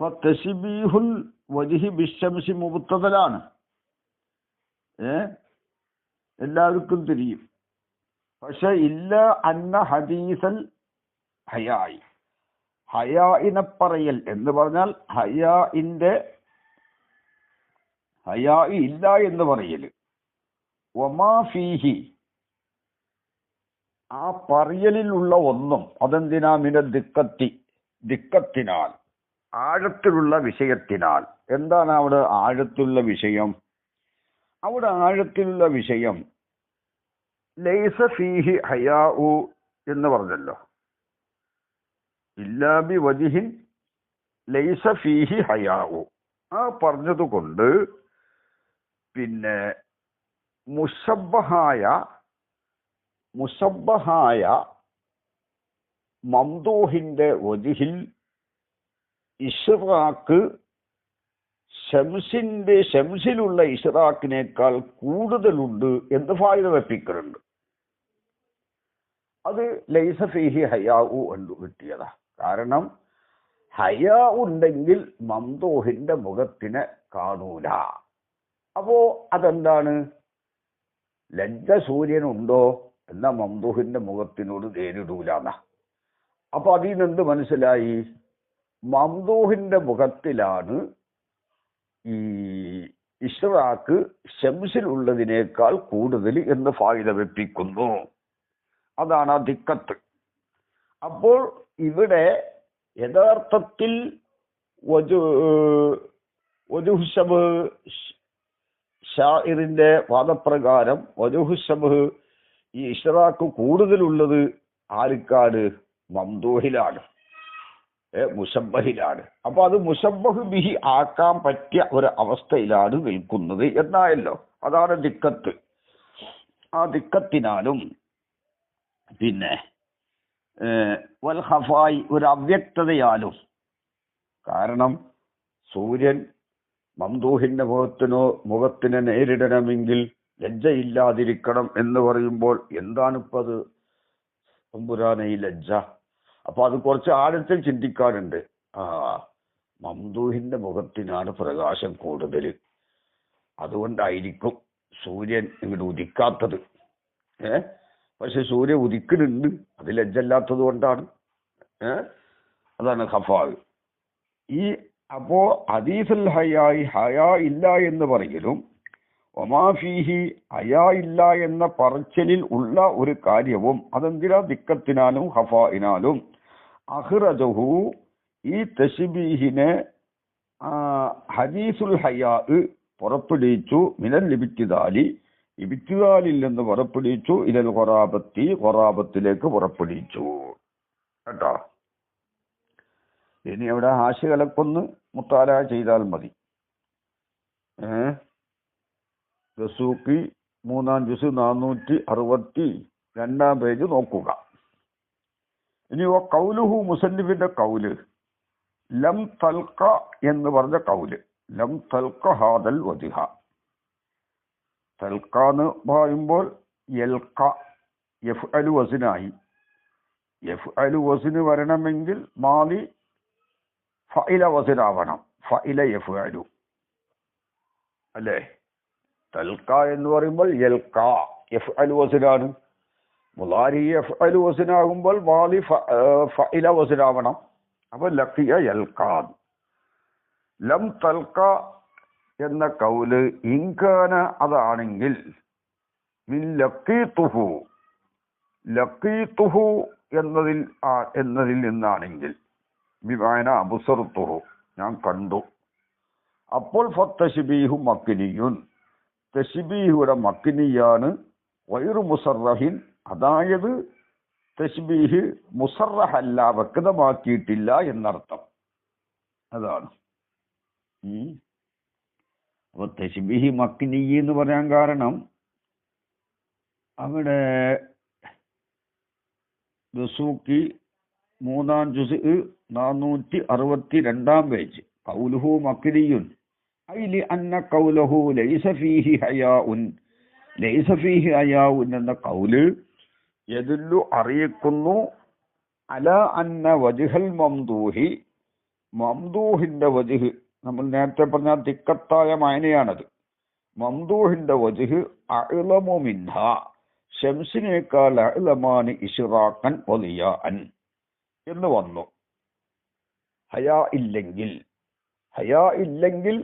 ഫതശ്ബീഹുൽ വജ്ഹി ബിശ്ശംസി മുബ്തദലാണ്, എല്ലാവർക്കും തിരിയും. പക്ഷെ ഇല്ല അന്ന ഹദീസൽ ഹയായി, ഹയാഇനെ പറയൽ എന്ന് പറഞ്ഞാൽ ഹയാഇ ഇല്ല എന്ന് പറയല്. വമാ ഫീഹി, ആ പറയലിലുള്ള ഒന്നും, അതെന്തിനാ? മിന ദിക്കത്തിനാൽ, ആഴത്തിലുള്ള വിഷയത്തിനാൽ. എന്താണ് അവിടെ ആഴത്തിലുള്ള വിഷയം? അവിടെ ആഴത്തിലുള്ള വിഷയം ലൈസ ഫീഹി ഹയാഉ എന്ന് പറഞ്ഞല്ലോ. ഇല്ലാ ബിവജ്ഹിൻ ലൈസ ഫീഹി ഹയാഉ, ആ പറഞ്ഞതുകൊണ്ട് പിന്നെ മുശബ്ബഹായ മംദൂഹിന്റെ വജ്ഹിൽ ഇഷ്റാഖ് ഷംസിലുള്ള ഇഷ്റാഖിനേക്കാൾ കൂടുതലുണ്ട് എന്ന് ഫായിദ വെപ്പിക്കലുണ്ട്. അത് ലൈസ ഫീഹി ഹയാഉ എന്ന് കിട്ടിയതാ. കാരണം ഹയാ ഉണ്ടെങ്കിൽ മംദൂഹിന്റെ മുഖത്തിനെ കാണൂല. അപ്പോ അതെന്താണ്? ലജ്ജ സൂര്യനുണ്ടോ എന്നാ മംദൂഹിന്റെ മുഖത്തിനോട് നേരിടൂലെന്ന. അപ്പൊ അതിൽ നിന്ന് മനസ്സിലായി മംദൂഹിന്റെ മുഖത്തിലാണ് ഈ ഇഷ്റാഖ് ഷംസിലുള്ളതിനേക്കാൾ കൂടുതൽ എന്ന് ഫായിദ വെപ്പിക്കുന്നു. അതാണ് ആ ദിക്കത്ത്. അപ്പോൾ ഇവിടെ യഥാർത്ഥത്തിൽ വജുഹുശബ് ഷാഇറിന്റെ വാദപ്രകാരം വജുഹുശബ് ഈ ഇഷ്റാഖ് കൂടുതലുള്ളത് ആർക്കാണ്? മംദൂഹിലാണ്, മുശബ്ബഹിലാണ്. അപ്പൊ അത് മുശബ്ബഹ് ബിഹി ആക്കാൻ പറ്റിയ ഒരു അവസ്ഥയിലാണ് നിൽക്കുന്നത് എന്നായല്ലോ. അതാണ് ദിക്കത്ത്. ആ ദിക്കത്തിനാലും പിന്നെ വൽ ഖഫായി ഒരു അവ്യക്തതയാലും. കാരണം സൂര്യൻ മംദൂഹിന്റെ മുഖത്തിനെ നേരിടണമെങ്കിൽ ലജ്ജയില്ലാതിരിക്കണം എന്ന് പറയുമ്പോൾ എന്താണിപ്പോ അത് തമ്പുരാനെ ഈ ലജ്ജ? അപ്പൊ അത് കുറച്ച് ആഴത്തിൽ ചിന്തിക്കാറുണ്ട്. മംദൂഹിന്റെ മുഖത്തിനാണ് പ്രകാശം കൂടുതൽ, അതുകൊണ്ടായിരിക്കും സൂര്യൻ ഇങ്ങോട്ട് ഉദിക്കാത്തത്. പക്ഷെ സൂര്യൻ ഉദിക്കുന്നുണ്ട്, അത് ലജ്ജല്ലാത്തത് കൊണ്ടാണ്. അതാണ് ഖഫാവ്. അപ്പോ ഹദീസുൽ ഹയാ ഇല്ല എന്ന് പറയലും ഒമാഫീഹി ഹയാ ഇല്ല എന്ന പറച്ചിലിൽ ഉള്ള ഒരു കാര്യവും അതെന്തിനാ? ദിക്കത്തിനാലും ഖഫായിനാലും. അഖ്റജഹു ഈ തശ്ബീഹിനെ ഹദീസുൽ ഹയാ പുറപ്പെടുവിച്ചു. മിനൽ ഇബ്തിദാലിൽ നിന്ന് പുറപ്പെടുവിച്ചു. ഇലൽ ഖറാബത്തിലേക്ക് പുറപ്പെടുവിച്ചു കേട്ടോ. ഇനി അവിടെ ഹാശികളൊക്കൊന്ന് മുത്താല ചെയ്താൽ മതി. റസൂഖി 3-ാം ജുസ് 462 പേജ് നോക്കുക. ഇനി കൗലുഹു മുസന്നിഫിന്റെ കൗല് ലം തൽഖ എന്ന് പറഞ്ഞ കൗല്. ലം തൽഖ ഹാദൽ വജ്ഹ. തൽഖ എന്ന് പറയുമ്പോൾ യൽഖ യഫ്അലു വസ്നായി. യഫ്അലു വസ്ന് വരണമെങ്കിൽ മാലി ഫഇല വസ്നാവണം. ഫഇല യഫ്അലു അല്ലേ? തൽഖ എന്ന് പറയുമ്പോൾ യൽഖ യഫ്അലു വസ്നാണ്. മുളാരി യഫ്അലു വസ്നാകുമ്പോൾ മാലി ഫഇല വസ്നാവണം. അപ്പൊ ലഖിയ യൽഖാൻ. ലം തൽഖ എന്ന കൗല് ഇൻകാന അതാണെങ്കിൽ മിൻ ലഖീതുഹു എന്നതിൽ നിന്നാണെങ്കിൽ ബിമാന അബ്സർതുഹു ഞാൻ കണ്ടു. അപ്പോൾ ഫത്തശ്ബീഹു മക്നിയുൻ. തശ്ബീഹുടെ മക്നിയാണ്. വൈറു മുസറഹിൻ അതായത് തശ്ബീഹ് മുസറഹല്ല, വ്യക്തമാക്കിയിട്ടില്ല എന്നർത്ഥം. അതാണ്. അപ്പൊ തശ്ബീഹ് മക്നി എന്ന് പറയാൻ കാരണം അവിടെ റസൂഖി 3-ാം ജുസ് 462 പേജ് ഖൗലുഹു മക്നിയുൻ ഐലി അന്ന ഖൗലുഹു ലൈസ ഫീഹി ഹയാഉൻ എന്ന ഖൗല് യദുല്ലു അറിയിക്കുന്നു അല അന്ന വജ്ഹൽ മംദൂഹിന്റെ വജ്ഹ്, നമ്മൾ നേരത്തെ പറഞ്ഞ ദിക്കത്തായ മായനയാണത്. മംദൂഹിന്റെ വജ്ഹ് അഅ്ലമു മിൻഹ ശംസിനേക്കാൾ അഅ്ലമാനി ഇശ്റാഖൻ വലിയാൻ എന്ന് വന്നു. ഹയാ ഇല്ലെങ്കിൽ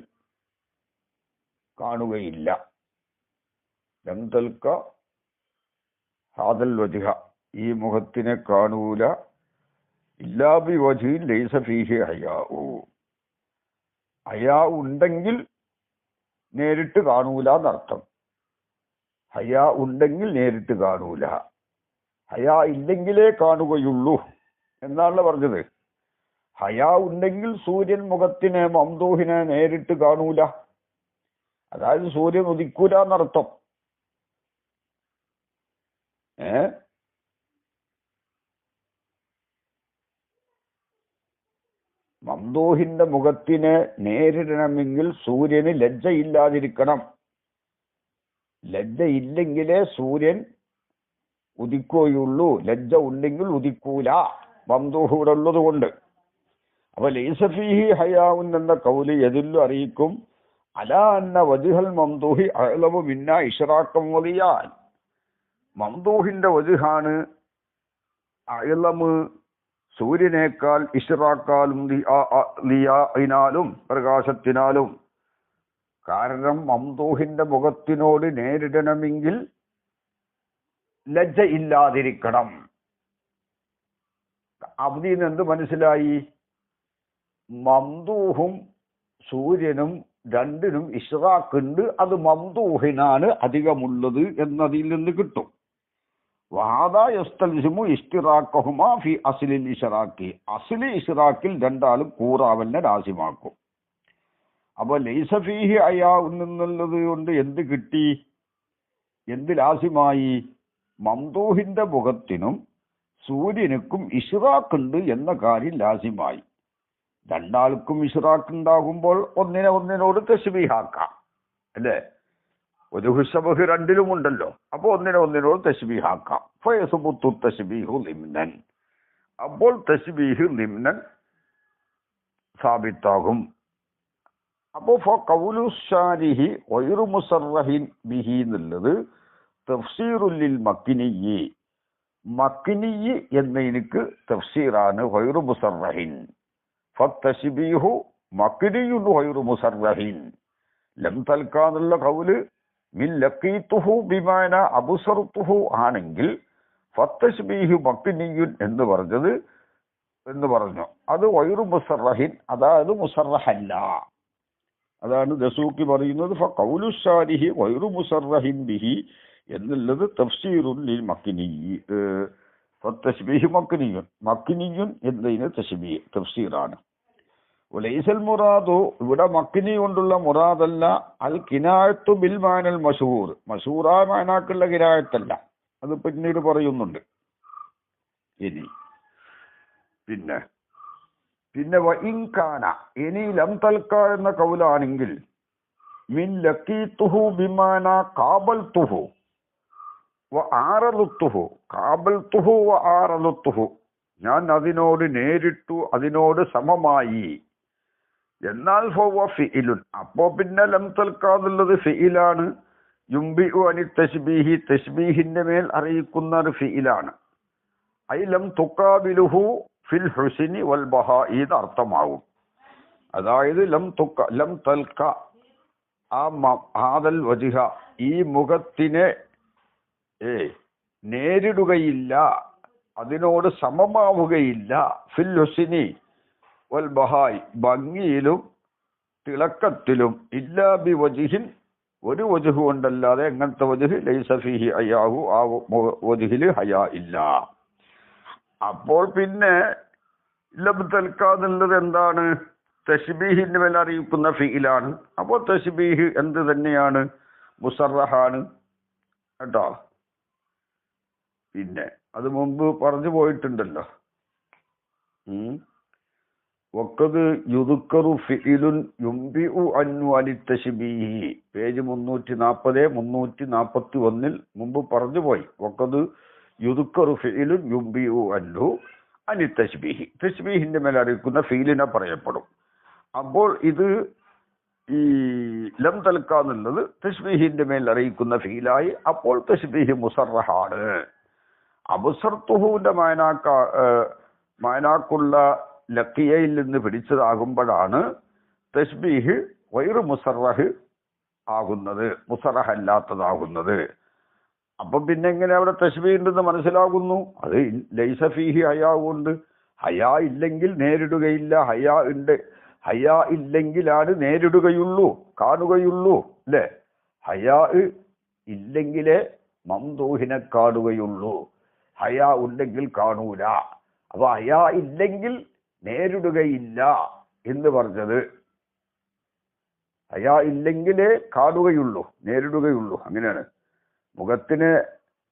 കാണുകയില്ല. ലം തൽഖ ഹാദൽ വജ്ഹ ഈ മുഖത്തിനെ കാണൂല. ഇല്ലാ ബി വജ്ഹിൻ ലൈസ ഫീഹി ഹയാഉ. ഹയാ ഉണ്ടെങ്കിൽ നേരിട്ട് കാണൂല എന്നർത്ഥം. ഹയാ ഉണ്ടെങ്കിൽ നേരിട്ട് കാണൂല, ഹയാ ഇല്ലെങ്കിലേ കാണുകയുള്ളൂ എന്നാണല്ലോ പറഞ്ഞത്. ഹയാ ഉണ്ടെങ്കിൽ സൂര്യൻ മുഖത്തിനെ മംദൂഹിനെ നേരിട്ട് കാണൂല, അതായത് സൂര്യൻ ഉദിക്കൂല എന്നർത്ഥം. മംദൂഹിന്റെ മുഖത്തിനെ നേരിടണമെങ്കിൽ സൂര്യന് ലജ്ജയില്ലാതിരിക്കണം. ലജ്ജയില്ലെങ്കിലേ സൂര്യൻ ഉദിക്കുകയുള്ളൂ. ലജ്ജ ഉണ്ടെങ്കിൽ ഉദിക്കൂല, മംദൂഹ് ഇവിടെ ഉള്ളത് കൊണ്ട്. അപ്പൊ ലൈസ ഫീഹി ഹയാഉൻ എന്ന കൗല് യദുല്ലു അറിയിക്കും അലാ അന്ന വജ്ഹൽ മംദൂഹി അഅ്ലമു മിന്ന ഇശ്റാഖൻ വലിയാൻ. മംദൂഹിന്റെ വജ്ഹാണ് അഅ്ലമു സൂര്യനേക്കാൾ ഇശ്റാഖാലും ലിയാഇനാലും പ്രകാശത്തിനാലും. കാരണം മംദൂഹിന്റെ മുഖത്തിനോട് നേരിടണമെങ്കിൽ ലജ്ജ ഇല്ലാതിരിക്കണം. അതിൽ നിന്ന് എന്ത് മനസ്സിലായി? മംദൂഹും സൂര്യനും രണ്ടിനും ഇഷ്റാഖുണ്ട്, അത് മംദൂഹിനാണ് അധികമുള്ളത് എന്നതിൽ നിന്ന് കിട്ടും. വഹാദാ യസ്തൽസിമു ഇഷ്തിറാഖഹുമാ ഫി അസ്ലിൽ ഇഷ്റാഖി, അസ്ലി ഇഷ്റാഖിൽ രണ്ടാളും കൂറാവലിനെ ലാസിമാക്കും. അപ്പൊ ലൈസ ഫീഹി അയാ എന്നുള്ളത് കൊണ്ട് എന്ത് കിട്ടി, എന്ത് ലാസിമായി? മംദൂഹിന്റെ മുഖത്തിനും സൂര്യനുക്കും ഇഷ്റാഖുണ്ട് എന്ന കാര്യം ലാസിമായി. രണ്ടാൾക്കും ഇഷ്റാഖ് ഉണ്ടാകുമ്പോൾ ഒന്നിനോട് തശ്ബീഹാക്കാം അല്ലേ? വജഹു ശബഹ് രണ്ടിലും ഉണ്ടല്ലോ. അപ്പൊ ഒന്നിനോട് തശ്ബീഹാക്കാം. ഫയസ്ബുത്തു തശ്ബീഹു ലിംനൻ, അപ്പോൾ തശ്ബീഹ് ലിംനൻ സാബിത്താകും. അപ്പോ ഖൗലു ശാരിഹി ഗൈറു മുസറഹിൻ ബിഹി എന്നുള്ളത് തഫ്സീറുൽ ലിൽ മക്കിനിയ്യി, മക്കിനിയ്യി എന്നതിനക്ക് തഫ്സീറാണ് ഗൈറു മുസറഹിൻ. ഫത്തശ്ബീഹു മക്കിനിയ്യുൻ ഗൈറു മുസറഹിൻ. ലം തൽക്കാന്നുള്ള ഖൗല് മിൻ ലഖീതുഹു ബിമാന അബ്സർതുഹു ആണെങ്കിൽ ഫത്തശ്ബീഹു മക്കിനിയ്യുൻ എന്ന് പറഞ്ഞു. അത് ഗൈറു മുസറഹിൻ, അതായത് മുസറഹല്ല. അതാണ് ദസൂഖി പറയുന്നത് ഫഖൗലു ശാരിഹി ഗൈറു മുസറഹിൻ ബിഹി എന്നുള്ളത് തഫ്സീറുൽ ലിൽ മക്കിനിയ്യി. ഫത്തശ്ബീഹു മക്കിനിയ്യുൻ എന്നതിന് തഫ്സീറാണ്. വലൈസൽ മുറാദു, ഇവിടെ മക്കിനി കൊണ്ടുള്ള മുറാദല്ല അൽ കിനായത്തു ബിൽ മാനൽ മശൂർ, മശൂറായ മാനാക്കുള്ള കിനായത്തല്ല. അത് പിന്നീട് പറയുന്നുണ്ട്. ഇനി പിന്നെ വഇൻകാന, ഇനി ലം തൽക്ക എന്ന കൗലാണെങ്കിൽ മിൻ ലഖീതുഹു ബിമാന ഖാബൽതുഹു വ ആറലുത്തുഹു, ഖാബൽതുഹു വ ആറലുത്തുഹു, ഞാൻ അതിനോട് നേരിട്ടു, അതിനോട് സമമായി എന്നാൽ ഫവ ഫിഇലുൻ, അപ്പോ പിന്നെ ലം തൽക്ക എന്നുള്ളത് ഫിഇലാണ്. യുംബിഉ അനി തശ്ബീഹി, തശ്ബീഹിന്റെ മേൽ അറിയിക്കുന്ന ഒരു ഫിഇലാണ്. ഐ ലം തുഖാബിലുഹു ഫിൽ ഹുസ്നി വൽ ബഹാഇ എന്ന് അർത്ഥമാവും. അതായത് ലം തൽക്ക ആ ഹാദൽ വജ്ഹ, ഈ മുഖത്തിനെ നേരിടുകയില്ല, അതിനോട് സമമാവുകയില്ല. ഫിൽ ഹുസ്നി വൽ ബഹാഇ, ഭംഗിയിലും തിളക്കത്തിലും, ഇല്ലാ ബി വജ്ഹിൻ, ഒരു വജ്ഹ് കൊണ്ടല്ലാതെ. എങ്ങനത്തെ വജ്ഹ്? ലൈസ ഫീഹി ഹയാഹു, ആ വജ്ഹിൽ ഹയാ ഇല്ല. അപ്പോൾ പിന്നെ ലം തൽക്ക എന്നുള്ളത് എന്താണ്? തശ്ബീഹിന്റെ മേൽ അറിയിക്കുന്ന ഫിഇലാണ്. അപ്പോൾ തശ്ബീഹ് എന്ത് തന്നെയാണ്? മുസറഹാണ് കേട്ടോ. പിന്നെ അത് മുമ്പ് പറഞ്ഞു പോയിട്ടുണ്ടല്ലോ. വഖദ് യുദ്കറു ഫിഇലുൻ യുംബിഉ അൻഹു അനി തശ്ബീഹി, പേജ് 340 341 മുമ്പ് പറഞ്ഞു പോയി. വഖദ് യുദ്കറു ഫിഇലുൻ യുംബിഉ അൻഹു അനി തശ്ബീഹി, തശ്ബീഹിന്റെ മേൽ അറിയിക്കുന്ന ഫീലിനെ പറയപ്പെടും. അപ്പോൾ ഇത് ഈ ലം തൽക്ക എന്നുള്ളത് തശ്ബീഹിന്റെ മേൽ അറിയിക്കുന്ന ഫീലായി. അപ്പോൾ തശ്ബീഹ് മുസറഹാണ്. അബ്സർതുഹുവിന്റെ മാനാക്കുള്ള ലക്കിയയിൽ നിന്ന് പിടിച്ചതാകുമ്പോഴാണ് തശ്ബീഹ് ഗൈറു മുസറഹ് ആകുന്നത്, മുസറഹല്ലാത്തതാകുന്നത്. അപ്പൊ പിന്നെ എങ്ങനെ അവിടെ തശ്ബീഹ് ഉണ്ടെന്ന് മനസ്സിലാകുന്നു? അത് ലൈസ ഫീഹി ഹയാ കൊണ്ട്. ഹയാ ഇല്ലെങ്കിൽ നേരിടുകയില്ല. ഹയാ ഇല്ലെങ്കിലാണ് നേരിടുകയുള്ളൂ, കാണുകയുള്ളൂ അല്ലേ? ഹയാ ഇല്ലെങ്കിലേ മംദൂഹിനെ കാണുകയുള്ളൂ. ഹയാ ഉണ്ടെങ്കിൽ കാണൂല. അപ്പൊ ഹയാ ഇല്ലെങ്കിൽ നേരിടുകയില്ല എന്ന് പറഞ്ഞത്, ഹയാ ഇല്ലെങ്കിലേ കാണുകയുള്ളൂ, നേരിടുകയുള്ളൂ, അങ്ങനെയാണ്. മുഖത്തിന്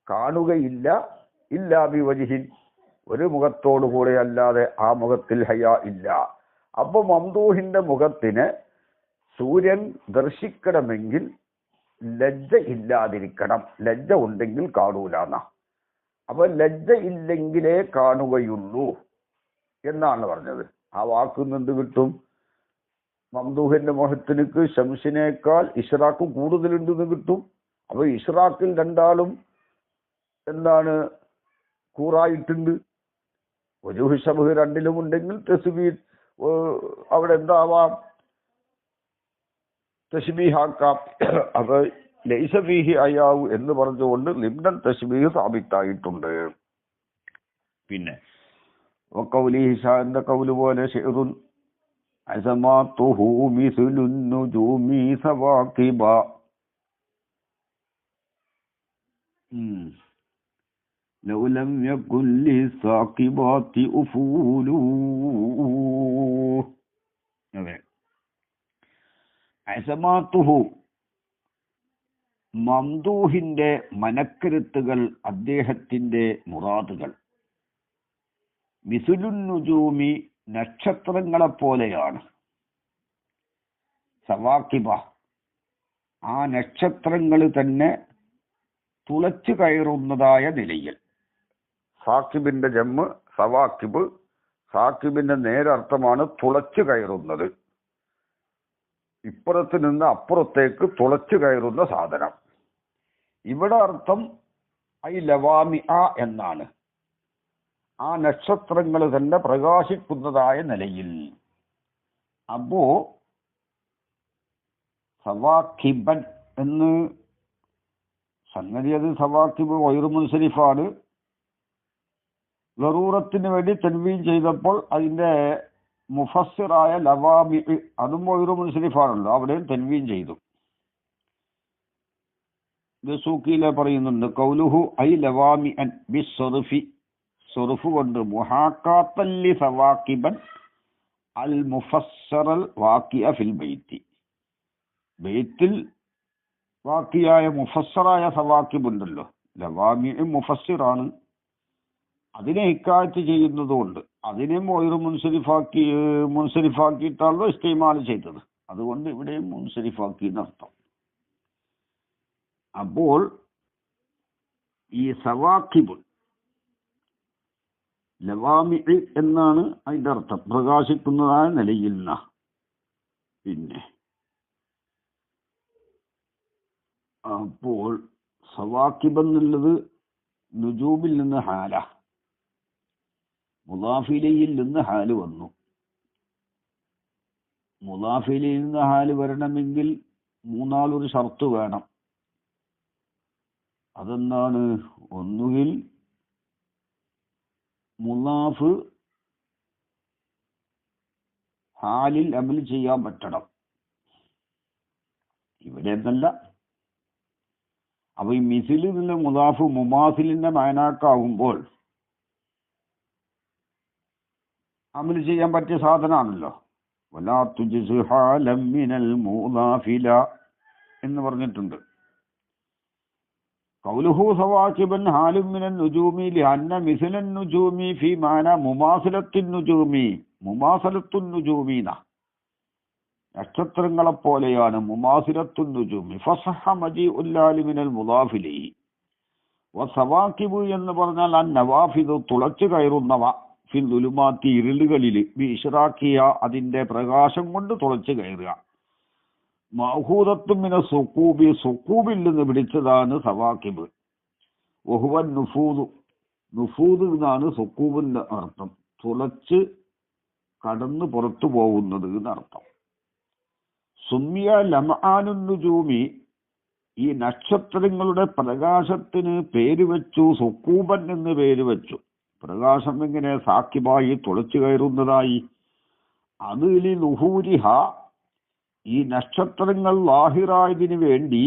കാണുകയില്ല, ഇല്ലാ ബി വജ്ഹിൻ, ഒരു മുഖത്തോടു കൂടെ അല്ലാതെ ആ മുഖത്തിൽ ഹയാ ഇല്ല. അപ്പൊ മംദൂഹിന്റെ മുഖത്തിന് സൂര്യൻ ദർശിക്കണമെങ്കിൽ ലജ്ജ ഇല്ലാതിരിക്കണം. ലജ്ജ ഉണ്ടെങ്കിൽ കാണൂലെന്ന. അപ്പൊ ലജ്ജ ഇല്ലെങ്കിലേ കാണുകയുള്ളൂ എന്നാണ് പറഞ്ഞത്. ആ വാക്കിൽ നിന്ന് കിട്ടും മംദൂഹിന്റെ മുഖത്തിനക്ക് ശംസിനേക്കാൾ ഇഷ്റാഖ് കൂടുതലുണ്ടെന്ന് കിട്ടും. അപ്പൊ ഇഷ്റാഖിൽ രണ്ടാളും എന്താണ് കൂറായിട്ടുണ്ട്. വജൂഹ് ശബഹ് രണ്ടിലും ഉണ്ടെങ്കിൽ തസ്ബീഹ് അവിടെ എന്താവാം? തശ്ബീഹാക്കാം. അപ്പൊ ലൈസ ഫീഹി അയാവു എന്ന് പറഞ്ഞുകൊണ്ട് ലിംനൻ തശ്ബീഹ് സ്ഥാപിത്തായിട്ടുണ്ട്. പിന്നെ ഖൗലി ഹിസാന്റെ കൗല് പോലെ ഷിഅറുൻ അസമാതുഹു മിസ്ലുൻ നുജൂമി സവാകിബ. ലൗ ലം യകുൻ ലിസാകിബാതി ഉഫൂലു. അതെ, അസമാതുഹു മംദൂഹിന്റെ മനക്കരുത്തുകൾ, അദ്ദേഹത്തിന്റെ മുറാദുകൾ, മിസ്ലുൻ നുജൂമി നക്ഷത്രങ്ങളെപ്പോലെയാണ്, സവാക്കിബ ആ നക്ഷത്രങ്ങൾ തന്നെ തുളച്ചു കയറുന്നതായ നിലയിൽ. സാക്കിബിന്റെ ജമ്മ് സവാക്കിബ്, സാക്കിബിന്റെ നേരർത്ഥമാണ് തുളച്ചു കയറുന്നത്, ഇപ്പുറത്ത് നിന്ന് അപ്പുറത്തേക്ക് തുളച്ചു കയറുന്ന സാധനം. ഇവിടെ അർത്ഥം ഐ ലവാമി എന്നാണ്, ആ നക്ഷത്രങ്ങൾ തന്നെ പ്രകാശിക്കുന്നതായ നിലയിൽ. അപ്പോ സവാക്കിബൻ എന്ന് സംഗതി, അത് സവാക്കിബ് വൈറു മുൻസരിഫാണ്. ലറൂറത്തിന് വേണ്ടി തൻവീൻ ചെയ്തപ്പോൾ അതിന്റെ മുഫസ്സിറായ ലവാമി അതും വൈറു മുൻസരിഫാണല്ലോ, അവിടെയും തൻവീൻ ചെയ്തു. ഇത് സൂക്കിയിലെ പറയുന്നുണ്ട്, കൗലുഹു ഐ ലവാമി അൻ ബിസ്സർഫി, സർഫ് കൊണ്ട്, മുഹാക്കാത്തല്ലി സവാക്കിബൻ അൽ മുഫസ്സറൽ വാക്കിയ ഫിൽ ബൈത്തി, ബൈത്തിൽ വാക്കിയായ മുഫസ്സറായ സവാക്കിബ് ഉണ്ടല്ലോ, ലവാമി മുഫസ്സിറാണ്, അതിനെ ഹിക്കായത്ത് ചെയ്യുന്നതുകൊണ്ട് അതിനെ ഒരു മുൻസരിഫാക്കിയിട്ടാണല്ലോ ഇസ്തിമാൽ ചെയ്തത്, അതുകൊണ്ട് ഇവിടെയും മുൻസരിഫാക്കി എന്നർത്ഥം. അപ്പോൾ ഈ സവാക്കിബ് ലവാമി എന്നാണ് അതിന്റെ അർത്ഥം, പ്രകാശിക്കുന്നതായ നിലയിൽ. പിന്നെ അപ്പോൾ സവാക്കിബ് എന്നുള്ളത് നുജൂമിൽ നിന്ന് ഹാല, മുദാഫിലയിൽ നിന്ന് ഹാല് വന്നു. മുദാഫിലയിൽ നിന്ന് ഹാല് വരണമെങ്കിൽ മൂന്നാലൊരു ഷർത്ത് വേണം. അതെന്താണ്? ഒന്നുകിൽ മുദാഫ് ഹാലിൽ അമൽ ചെയ്യാൻ പറ്റണം, ഇവിടെ എന്നല്ല. അപ്പൊ ഈ മിസിലിൽ നിന്ന് മുദാഫ് മുമാസിലിന്റെ മയനാക്കാവുമ്പോൾ അമൽ ചെയ്യാൻ പറ്റിയ സാധനമാണല്ലോ. വലാ തുജ്സി ഹാലം മിനൽ മുദാഫില എന്ന് പറഞ്ഞിട്ടുണ്ട്. ഖൗലുഹു സവാകിബൻ ഹാലും മിനൻ നുജൂമി ലിഅന്ന മിസ്ലൻ നുജൂമി ഫീ മാന മുമാസലത്തുൻ നുജൂമി, മുമാസലത്തുൻ നുജൂമീന നക്ഷത്രങ്ങളെ പോലെയാണ്, മുമാസിലത്തുൻ നുജൂമി. ഫസഹ മജീഉൽ ലാലി മിനൽ മുദാഫിലി. വസവാകിബ് എന്ന് പറഞ്ഞാൽ അന്നവാഫിദു തുളച്ചു കയറുന്നവ, ഫിൽ ദുലുമാത്തി ഇരുളുകളിൽ, ബി ഇഷ്റാഖിയ അതിന്റെ പ്രകാശം കൊണ്ട് തുളച്ചു കയറുക. മഅഖൂദത്തുൻ മിന സുഖൂബി സുഖൂബിൽ നിന്ന് പിടിച്ചതാണ് സവാക്കിബ്. വഹുവ നുഫൂദ്, നുഫൂദ് എന്നാണ് സുഖൂബിന്റെ അർത്ഥം, തുളച്ച് കടന്നു പുറത്തു പോകുന്നത് എന്നർത്ഥം. സുമ്മിയ ലമആനുൻ നുജൂമി, ഈ നക്ഷത്രങ്ങളുടെ പ്രകാശത്തിന് പേര് വെച്ചു സുഖൂബൻ എന്ന് പേര് വെച്ചു. പ്രകാശം എങ്ങനെ സാക്കിബായി തുളച്ചു കയറുന്നതായി, അത് ലി ലുഹൂരിഹ ഈ നക്ഷത്രങ്ങൾ ലാഹിറായതിനു വേണ്ടി,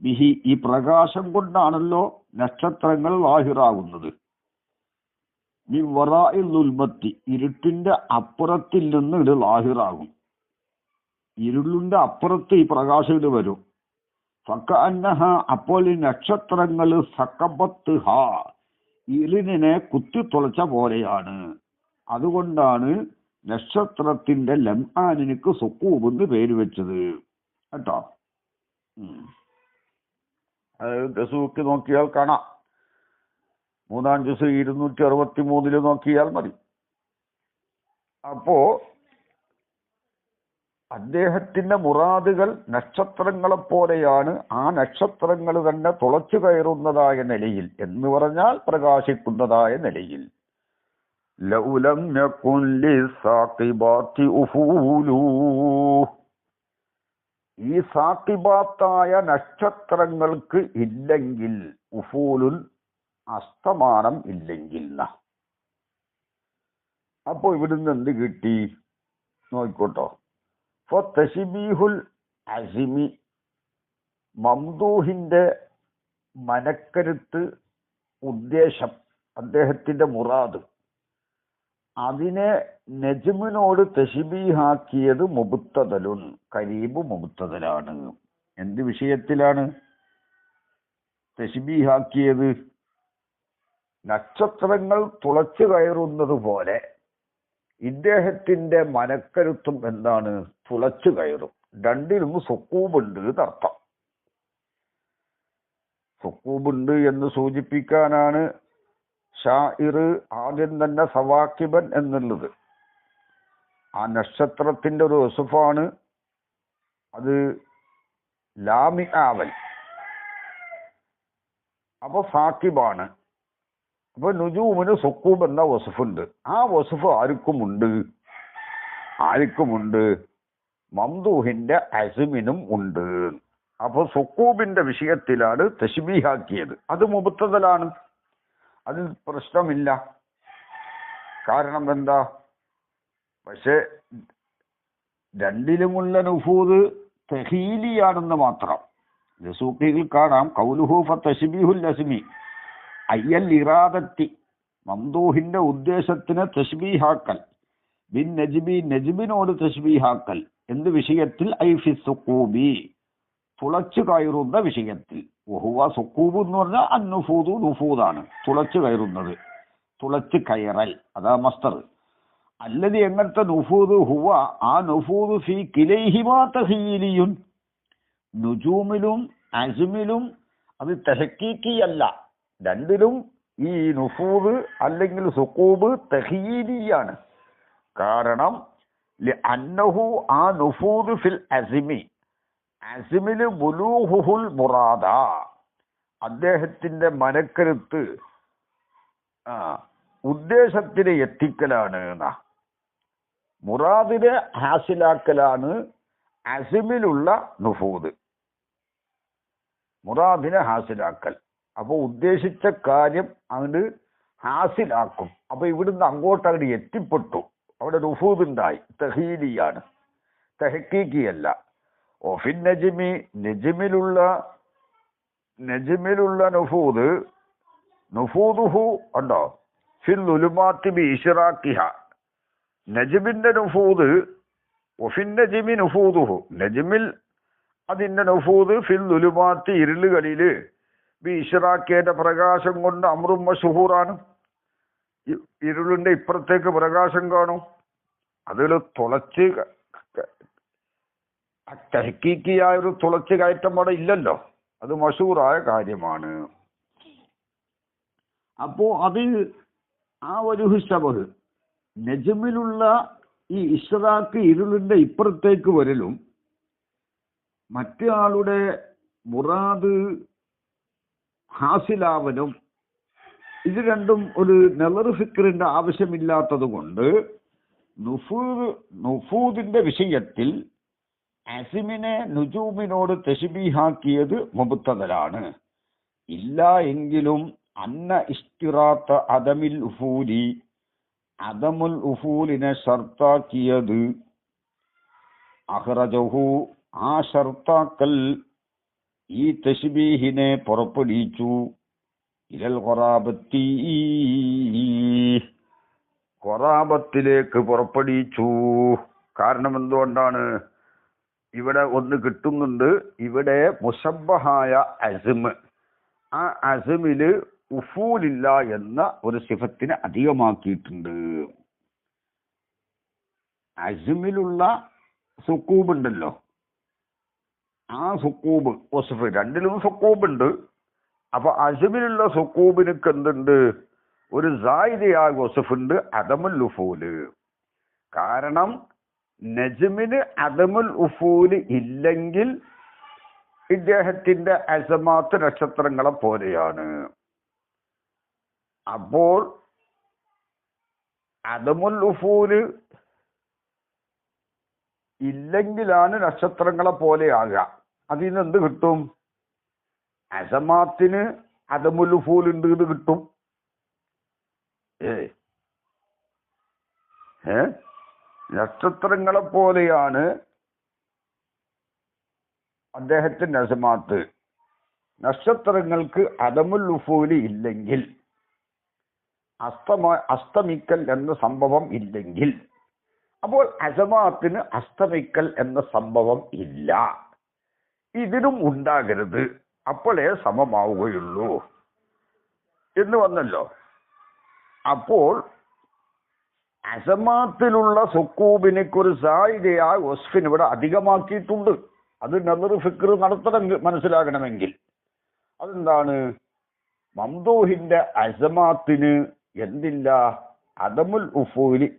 ബിഹി ഈ പ്രകാശം കൊണ്ടാണല്ലോ നക്ഷത്രങ്ങൾ ലാഹിറാകുന്നത്. വറാഇൽ ദുൽമത്തി ഇരുട്ടിന്റെ അപ്പുറത്തിൽ നിന്ന് ഇത് ലാഹിറാകും, ഇരുളിന്റെ അപ്പുറത്ത് ഈ പ്രകാശം ഇത് വരും. ഫകഅന്നഹ അപ്പോൾ ഈ നക്ഷത്രങ്ങൾ സഖബത്ത് ഹാ ഇരുളിനെ കുത്തിത്തുളച്ച പോലെയാണ്. അതുകൊണ്ടാണ് നക്ഷത്രത്തിന്റെ ലംആനിക്ക് സുഖൂബ് എന്ന് പേര് വെച്ചത് കേട്ടോ. ദസൂക്ക് നോക്കിയാൽ കാണാം, 3-ാം ജുസ് 263 നോക്കിയാൽ മതി. അപ്പോ അദ്ദേഹത്തിന്റെ മുറാദുകൾ നക്ഷത്രങ്ങളെ പോലെയാണ്, ആ നക്ഷത്രങ്ങൾ തന്നെ തുളച്ചു കയറുന്നതായ നിലയിൽ എന്ന് പറഞ്ഞാൽ പ്രകാശിക്കുന്നതായ നിലയിൽ. ലൗലം യകുൻ ലിസാഖിബാതി ഉഫൂലു, ഈ സാഖിബാത്തായ നക്ഷത്രങ്ങൾക്ക് ഇല്ലെങ്കിൽ, ഉഫൂലുൻ അസ്തമാനം ഇല്ലെങ്കിൽ. അപ്പോ ഇവിടുന്ന് എന്ത് കിട്ടി? നോക്കിക്കോട്ടോ. തശ്ബീഹുൽ അസിമി മംദൂഹിന്റെ മനക്കരുത്ത്, ഉദ്ദേശം, അദ്ദേഹത്തിന്റെ മുറാദ്, അതിനെ നജ്മിനോട് തശ്ബീഹാക്കിയത് മുബ്തദലുൻ, കരീബ് മുബ്തദലാണ്. എന്ത് വിഷയത്തിലാണ് തശ്ബീഹാക്കിയത്? നക്ഷത്രങ്ങൾ തുളച്ചു കയറുന്നത് പോലെ ഇദ്ദേഹത്തിന്റെ മനക്കരുത്തും എന്താണ്? തുളച്ചു കയറും. രണ്ടിലും സുക്കൂബുണ്ട് എന്നർത്ഥം. സുക്കൂബുണ്ട് എന്ന് സൂചിപ്പിക്കാനാണ് ഷാഇർ ആദ്യം തന്നെ സവാക്കിബൻ എന്നുള്ളത്. ആ നക്ഷത്രത്തിന്റെ ഒരു വസുഫാണ് അത്, ലാമി ആവൽ. അപ്പൊ സാക്കിബാണ്. അപ്പൊ നുജൂമിന് സുക്കൂബ് എന്ന വസുഫുണ്ട്. ആ വസുഫ് ആർക്കുമുണ്ട്? മംദൂഹിന്റെ അസ്മിനും ഉണ്ട്. അപ്പൊ സുക്കൂബിന്റെ വിഷയത്തിലാണ് തശ്ബീഹാക്കിയത്. അത് മുബ്തദലാണ്, അതിൽ പ്രശ്നമില്ല. കാരണം എന്താ? പക്ഷെ രണ്ടിലുമുള്ള നുഫൂദ് തഹീലിയാണെന്ന് മാത്രം. സൂഖികൾ കാണാം, കൗലുഹു ഫതശ്ബീഹുൽ അസ്മി അയ്യൽ ഇറാദത്തി, മംദൂഹിന്റെ ഉദ്ദേശത്തിന് തശ്ബീഹാക്കൽ, ബിൻ നജ്ബി, നജ്ബിനോട് തശ്ബീഹാക്കൽ. എന്ത് വിഷയത്തിൽ? ഐ ഫി സുക്കൂബി, തുളച്ചു കയറുന്ന വിഷയത്തിൽ. വഹുവ സുക്കൂബ് എന്ന് പറഞ്ഞാൽ അന്നുഫൂദു, നുഫൂദാണ്, തുളച്ചു കയറുന്നത്, തുളച്ചു കയറൽ, അതാ മസ്തർ. അല്ലതി എങ്ങനത്തെ നുഫൂദ്? ഹുവ, ആ നുഫൂദ് ഫി കിലൈഹിമാ തഹീലിയുൻ, നുജൂമിലും അസ്മിലും അത് തഹക്കീക്കിയല്ല. രണ്ടിലും ഈ നുഫൂദ് അല്ലെങ്കിൽ സുക്കൂബ് തഹീലിയാണ്. കാരണം അന്നഹു, ആ നുഫൂദ് ഫിൽ അസ്മി, അസ്മില് ബുലൂഹുൽ മുറാദ, അദ്ദേഹത്തിന്റെ മനക്കരുത്ത് ഉദ്ദേശത്തിന് എത്തിക്കലാണ്, മുറാദിനെ ഹാസിലാക്കലാണ് അസ്മിലുള്ള നുഫൂദ്, മുറാദിനെ ഹാസിലാക്കൽ. അപ്പൊ ഉദ്ദേശിച്ച കാര്യം അങ്ങോട്ട് ഹാസിലാക്കും. അപ്പൊ ഇവിടുന്ന് അങ്ങോട്ട് അങ്ങോട്ട് എത്തിപ്പെട്ടു, അവിടെ നുഫൂദ് ഉണ്ടായി. തഹീലിയാണ്, തഹക്കീക്കിയല്ല. ഒഫിൻ നജ്മി, നജ്മിലുള്ള നുഫൂദ്, നുഫൂദുഹു ഉണ്ടോ? ഫിൽ ഉലുമാത്തി ബി ഇശ്റാഖിഹ, നജ്മിന്റെ നുഫൂദ്. ഒഫിൻ നജ്മി നുഫൂദുഹു, നജ്മിൽ അതിന്റെ നുഫൂദ് ഫിൽ ഉലുമാത്തി, ഇരുളുകളില്, ബി ഇശ്റാഖിയുടെ പ്രകാശം കൊണ്ട് അമ്രും മശൂറാണ്. ഇരുളിന്റെ ഇപ്പുറത്തേക്ക് പ്രകാശം കാണും. അതിൽ തുളച്ച് തഹ്കീക്കിയായ ഒരു തുളച്ച് കയറ്റം അവിടെ ഇല്ലല്ലോ, അത് മശൂറായ കാര്യമാണ്. അപ്പോ അത് ആ ഒരു ഹിസ്സബ് നജ്മിലുള്ള ഈ ഇശ്റാഖ്, ഇരുളിന്റെ ഇപ്പുറത്തേക്ക് വരലും മറ്റേ ആളുടെ മുറാദ് ഹാസിലാവലും, ഇത് രണ്ടും ഒരു നെളർ ഫിക്റിന്റെ ആവശ്യമില്ലാത്തത് കൊണ്ട് നുഫൂദിന്റെ വിഷയത്തിൽ അസിമിനെ നുജൂമിനോട് തശ്ബീഹാക്കിയത് മുബ്തദലാണ്. ഇല്ല എങ്കിലും അന്ന ഇസ്തിറാത്ത അദമിൽ ഉഫൂലി, അദമുൽ ഉഫൂലിനെ ഷർത്താക്കിയത്, അഖ്റജഹു, ആ ഷർത്താക്കൽ ഈ തശ്ബീഹിനെ പുറപ്പെടുവിച്ചു, ഇലൽ ഖറാബത്തി, ഖറാബത്തിലേക്ക് പുറപ്പെടുവിച്ചു. കാരണം എന്തുകൊണ്ടാണ്? ഇവിടെ ഒന്ന് കിട്ടുന്നുണ്ട്, ഇവിടെ മുശബ്ബഹായ അസ്മ്, ആ അസ്മില് ഉഫൂലില്ല എന്ന ഒരു സിഫത്തിനെ അധികമാക്കിയിട്ടുണ്ട്. അസ്മിലുള്ള സുക്കൂബ് ഉണ്ടല്ലോ, ആ സുക്കൂബ് വസ്ഫ്, രണ്ടിലും സുക്കൂബ് ഉണ്ട്. അപ്പൊ അസ്മിലുള്ള സുക്കൂബിനൊക്കെ എന്തുണ്ട്? ഒരു സായിദയായ വസ്ഫുണ്ട്, അദമുൽ ഉഫൂല്. കാരണം നജ്മിന് അദമുൽ ഉഫൂല് ഇല്ലെങ്കിൽ ഇദ്ദേഹത്തിന്റെ അസമാത്ത് നക്ഷത്രങ്ങളെ പോലെയാണ്. അപ്പോൾ അദമുൽ ഉഫൂല് ഇല്ലെങ്കിലാണ് നക്ഷത്രങ്ങളെ പോലെ ആകുക. അതിൽ നിന്ന് എന്ത് കിട്ടും? അസമാത്തിന് അദമുൽ ഉഫൂൽ ഉണ്ട് എന്ന് കിട്ടും. നക്ഷത്രങ്ങളെ പോലെയാണ് അദ്ദേഹത്തിന്റെ അസമാത്ത്. നക്ഷത്രങ്ങൾക്ക് അദമുൽ ഉഫൂലി ഇല്ലെങ്കിൽ, അസ്തമിക്കൽ എന്ന സംഭവം ഇല്ലെങ്കിൽ, അപ്പോൾ അസമാത്തിന് അസ്തമിക്കൽ എന്ന സംഭവം ഇല്ല. ഇതിനും ഉണ്ടാകരുത്, അപ്പോഴേ സമമാവുകയുള്ളൂ എന്ന് വന്നല്ലോ. അപ്പോൾ അസമാത്തിലുള്ള സുക്കൂബിനെക്കൊരു സായികയായ വസ്ഫിന് ഇവിടെ അധികമാക്കിയിട്ടുണ്ട്. അത് നദർ ഫിക്ർ നടത്തണം മനസ്സിലാകണമെങ്കിൽ. അതെന്താണ്? മംദൂഹിന്റെ അസമാത്തിന് എന്തില്ല? അദമുൽ ഉഫൂലി.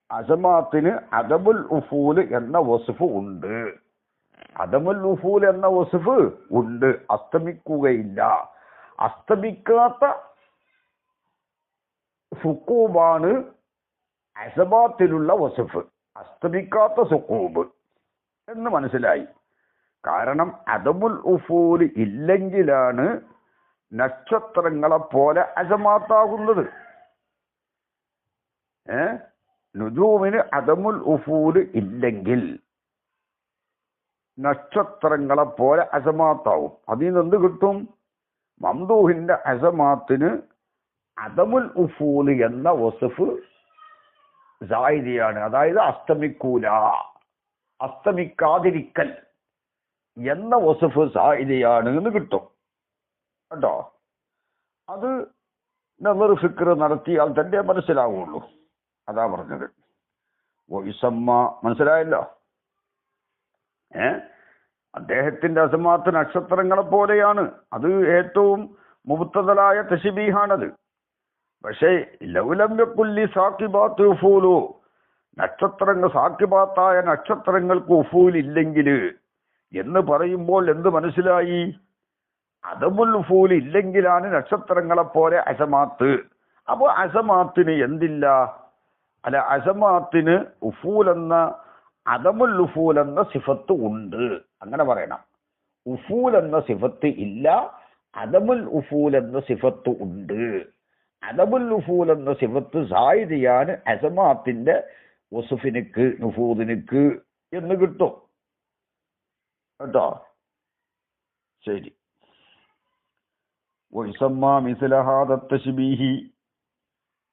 അസമാത്തിന് അദമുൽ ഉഫൂല് എന്ന വസ്ഫ് ഉണ്ട്. അദമുൽ ഉഫൂൽ എന്ന വസ്ഫ് ഉണ്ട്. അസ്തമിക്കുകയില്ല. അസ്തമിക്കാത്ത സുക്കൂബാണ് അസമാത്തിലുള്ള വസ്ഫ്. അസ്തമിക്കാത്ത സുക്കൂബ് എന്ന് മനസ്സിലായി. കാരണം അദമുൽ ഉഫൂൽ ഇല്ലെങ്കിലാണ് നക്ഷത്രങ്ങളെ പോലെ അസമാത്താകുന്നത്. നുജൂമിന് അദമുൽ ഉഫൂല് ഇല്ലെങ്കിൽ നക്ഷത്രങ്ങളെ പോലെ അസമാത്താവും. അതിൽ നിന്ന് എന്ത് കിട്ടും? മംദൂഹിന്റെ അസമാത്തിന് അദമുൽ ഉഫൂല് എന്ന വസ്ഫ് സായിദിയാണ്. അതായത് അസ്തമിക്കൂല, അസ്തമിക്കാതിരിക്കൽ എന്ന വസ്ഫ് സായിദിയാണ് എന്ന് കിട്ടും കേട്ടോ. അത് നദർ ഫിക്ർ നടത്തിയാൽ തന്നെ മനസ്സിലാവുള്ളൂ. അതാ പറഞ്ഞത്. വൈസമ്മ മനസ്സിലായല്ലോ. അദ്ദേഹത്തിന്റെ അസമാത്ത് നക്ഷത്രങ്ങളെ പോലെയാണ്. അത് ഏറ്റവും മുബ്തദലായ തശ്ബീഹാണത്. പക്ഷേ ലൗലം യകുല്ലി സാക്കിബാത്ത് ഉഫൂലു, നക്ഷത്രങ്ങൾ സാക്കിബാത്തായ നക്ഷത്രങ്ങൾക്ക് ഉഫൂൽ ഇല്ലെങ്കിൽ എന്ന് പറയുമ്പോൾ എന്ത് മനസ്സിലായി? അദമുൽ ഉഫൂൽ ഇല്ലെങ്കിലാണ് നക്ഷത്രങ്ങളെ പോലെ അസമാത്ത്. അപ്പോൾ അസമാത്തിന് എന്തില്ല? അല്ല, അസമാത്തിന് ഉഫൂൽ എന്ന അദമുൽ ഉഫൂൽ എന്ന സിഫത്ത് ഉണ്ട്. അങ്ങനെ പറയണം. ഉഫൂൽ എന്ന സിഫത്ത് ഇല്ല, അദമുൽ ഉഫൂൽ എന്ന സിഫത്ത് ഉണ്ട്. അദമുൽ ഉഫൂൽ എന്ന സിഫത്ത് സായിദിയാണ് അസമാത്തിന്റെ വസുഫിനിക്ക് നുഫൂദിനിക്ക് എന്ന് കിട്ടും കേട്ടോ. ശരി. വൈസമ്മ മിസ്ലഹാദ തശ്ബീഹി,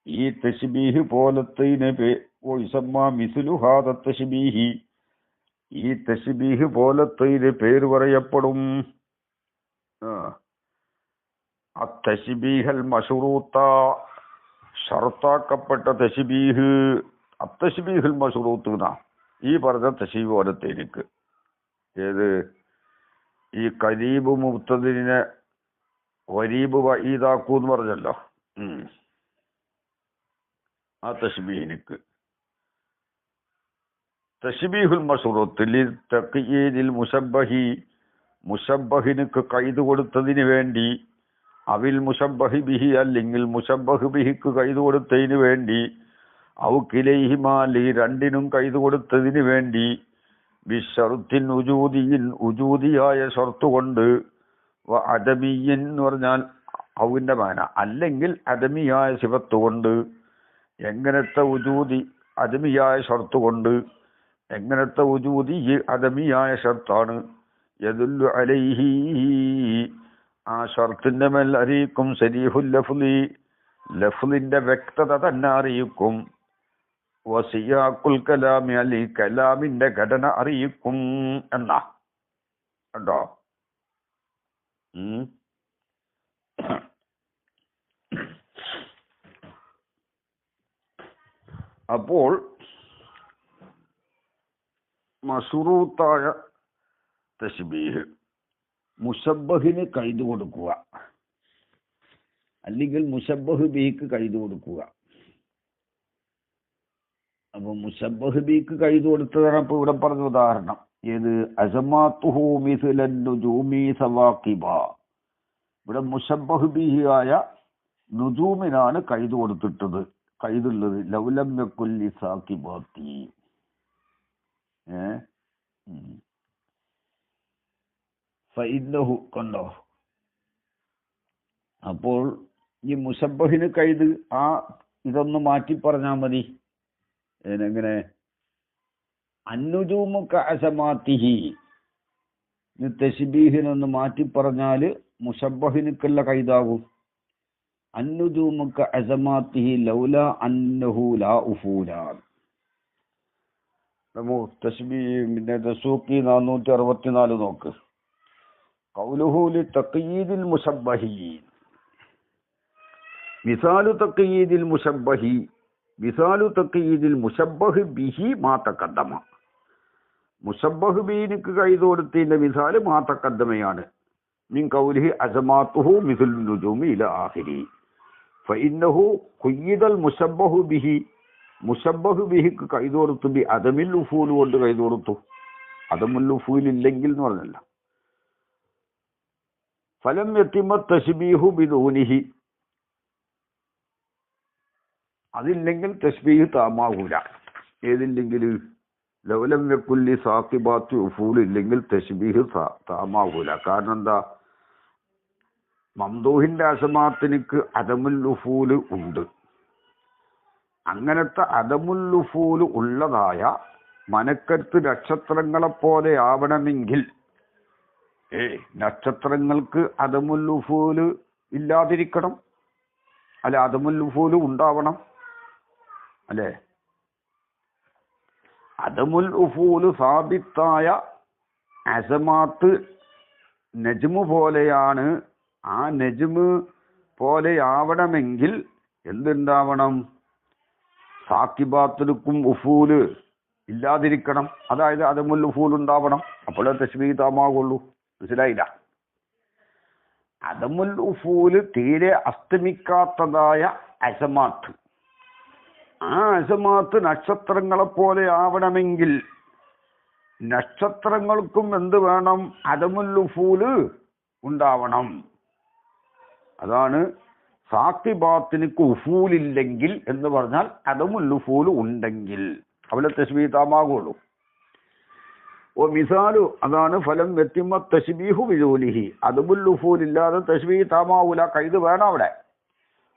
ഈ തശ്ബീഹ് പോലത്തതിന് വൈസമ്മ മിസ്ലുഹാദ തശ്ബീഹി, ഈ തശ്ബീഹ് പോലത്തതിന് പേര് പറയപ്പെടും അത്തശ്ബീഹൽ മശ്റൂത്ത, ഷർത്താക്കപ്പെട്ട തശ്ബീഹ്. അത്തശ്ബീഹുൽ മശ്റൂത്ത് എന്നാ ഈ പറഞ്ഞ തശ്ബീഹ് പോലത്തേക്ക്. ഏത്? ഈ കരീബ് മുബ്തദിനെ ഖരീബ് വഈദാക്കൂ എന്ന് പറഞ്ഞല്ലോ. ആ തശ്ബീഹിനിക്ക് തശ്ബീഹുൽ മശ്റൂത്ത് ലിതഖ്യീദിൽ മുശബ്ബഹി, മുശബ്ബഹിനിക്ക് ഖൈദ് കൊടുത്തതിന് വേണ്ടി, അവിൽ മുശബ്ബഹി ബിഹി, അല്ലെങ്കിൽ മുശബ്ബഹ് ബിഹിക്ക് ഖൈദ് കൊടുത്തതിന് വേണ്ടി, ഔ കിലൈഹിമാ, അല്ലെങ്കിൽ രണ്ടിനും ഖൈദ് കൊടുത്തതിന് വേണ്ടി, ബിശർത്തിൻ ഉജൂദിയിൻ, ഉജൂദിയായ ഷർത്ത് കൊണ്ട്, വ അദമിയൻ എന്ന് പറഞ്ഞാൽ ഔവിന്റെ മാന, അല്ലെങ്കിൽ അദമിയായ സിഫത്ത് കൊണ്ട്. എങ്ങനത്തെ ഉജൂദി? അദമിയായ ഷർത്ത് കൊണ്ട്. എങ്ങനത്തെ ഉജൂദി? അദമിയായ ഷർത്താണ്. യദുല്ലു അലൈഹി, ആ ഷർത്തിന്റെ മേൽ അറിയിക്കും. സരീഹുൽ ലഫ്ളി, ലഫ്ളിന്റെ വ്യക്തത തന്നെ അറിയിക്കും. വസിയാക്കുൽ കലാമി, അലി കലാമിന്റെ ഘടന അറിയിക്കും എന്നാ കേട്ടോ. അപ്പോൾ മശ്റൂത്തായ തശ്ബീഹ് മുശബ്ബഹിന് ഖൈദ് കൊടുക്കുക, അല്ലെങ്കിൽ മുശബ്ബഹ് ബിഹിക്ക് ഖൈദ് കൊടുക്കുക. അപ്പൊ മുശബ്ബഹ് ബിഹിക്ക് ഖൈദ് കൊടുത്തതാണ് ഇപ്പൊ ഇവിടെ പറഞ്ഞ ഉദാഹരണം. ഏത്? അസമാത്തുഹു മിസ്ലൻ നുജൂമി സവാഖിബ. ഇവിടെ മുശബ്ബഹ് ബിഹി ആയ നുജൂമിനാണ് ഖൈദ് കൊടുത്തിട്ടത്, ഖൈദുള്ളത്. ലൗലം യകുല്ലി സാഖിബാത്തി. ഫഇന്നഹു, കണ്ടോ? അപ്പോൾ ഈ മുശബ്ബഹിന് ഖൈദ് ആ ഇതൊന്ന് മാറ്റി പറഞ്ഞാൽ മതി. എങ്ങനെ? അന്നുജൂമു കഅസമാതിഹി തശ്ബീഹിനൊന്ന് മാറ്റി പറഞ്ഞാൽ മുശബ്ബഹിനുക്കുള്ള കൈതാകും. അന്നുജൂമു കഅസമാതിഹി ലൗല അന്നഹു ലാ ഉഫൂല. തശ്ബീഹിന്റെ ദസൂഖി 464 നോക്ക്. ഖൗലുഹു ലിതഖയീദിൽ മുശബ്ബഹി മിസാലു തഖയീദിൽ മുശബ്ബഹി മിസാലു തഖയീദിൽ മുശബ്ബഹ് ബിഹി മാ തഖദ്ദമ. മുശബ്ബഹ് ബിഹിക്ക് കൈതോടുത്തതിന്റെ മിസാല് മാ തഖദ്ദമയാണ്. മിൻ ഖൗലിഹി അസമാതുഹു മിസ്ലു നുജൂമി ഇലാ ആഖിരി. ഫഇന്നഹു ഖുയ്യിദൽ മുശബ്ബഹു ബിഹി മുശബ്ബഹ് ബിഹിക്ക് കൈതോടുത്തു ബി അദമിൽ ഉഫൂൽ കൊണ്ട് കൈതോടുത്തു. അദമുൽ ഉഫൂൽ ഇല്ലെങ്കിൽ എന്ന് പറഞ്ഞല്ല. ഫലം യതിമ തശ്ബീഹു ബിദൂനിഹി, അതില്ലെങ്കിൽ തശ്ബീഹ് താമാകൂല. ഏതില്ലെങ്കിൽ? ലൗലം യകുല്ലി സാഖിബാത്തു ഉഫൂൽ ഇല്ലെങ്കിൽ തശ്ബീഹ് താമാകൂല. കാരണം എന്താ? മംദൂഹിന്റെ അസമാത്തിനിക്ക് അദമുൽ ഉഫൂൽ ഉണ്ട്. അങ്ങനത്തെ അദമുൽ ഉഫൂൽ ഉള്ളതായ മനക്കരുത്ത് നക്ഷത്രങ്ങളെ പോലെ ആവണമെങ്കിൽ നക്ഷത്രങ്ങൾക്ക് അദമുൽ ഉഫൂൽ ഇല്ലാതിരിക്കണം, അല്ല അദമുൽ ഉഫൂൽ ഉണ്ടാവണം, അല്ലേ? അദമുൽ ഉഫൂല് സാബിത്തായ അസമാത്ത് നജ്മു പോലെയാണ്. ആ നജ്മു പോലെയാവണമെങ്കിൽ എന്തുണ്ടാവണം? സാക്കിബാത്തിനും ഉഫൂല് ഇല്ലാതിരിക്കണം. അതായത് അദമുൽ ഉഫൂൽ ഉണ്ടാവണം. അപ്പോഴേ തശ്ബീഹ് താമാകുള്ളൂ. മനസ്സിലായില്ല? അദമുൽ ഉഫൂല് തീരെ അസ്തമിക്കാത്തതായ അസമാത്ത്, ആ അസമാത്ത് നക്ഷത്രങ്ങളെ പോലെ ആവണമെങ്കിൽ നക്ഷത്രങ്ങൾക്കും എന്ത് വേണം? അദമുൽ ഉഫൂല് ഉണ്ടാവണം. അതാണ് സാക്കിബാത്തിനിക്ക് ഉഫൂലില്ലെങ്കിൽ എന്ന് പറഞ്ഞാൽ അദമുൽ ഉഫൂല് ഉണ്ടെങ്കിൽ അവിടെ തശ്ബീഹ് താമാകുള്ളൂ. ഓ മിസാലു, അതാണ് ഫലം യതിമ തശ്ബീഹു ബിദൂനിഹി. അദമുൽ ഉഫൂൽ ഇല്ലാതെ തശ്ബീഹ് താമാവൂല, കൈത് വേണം അവിടെ.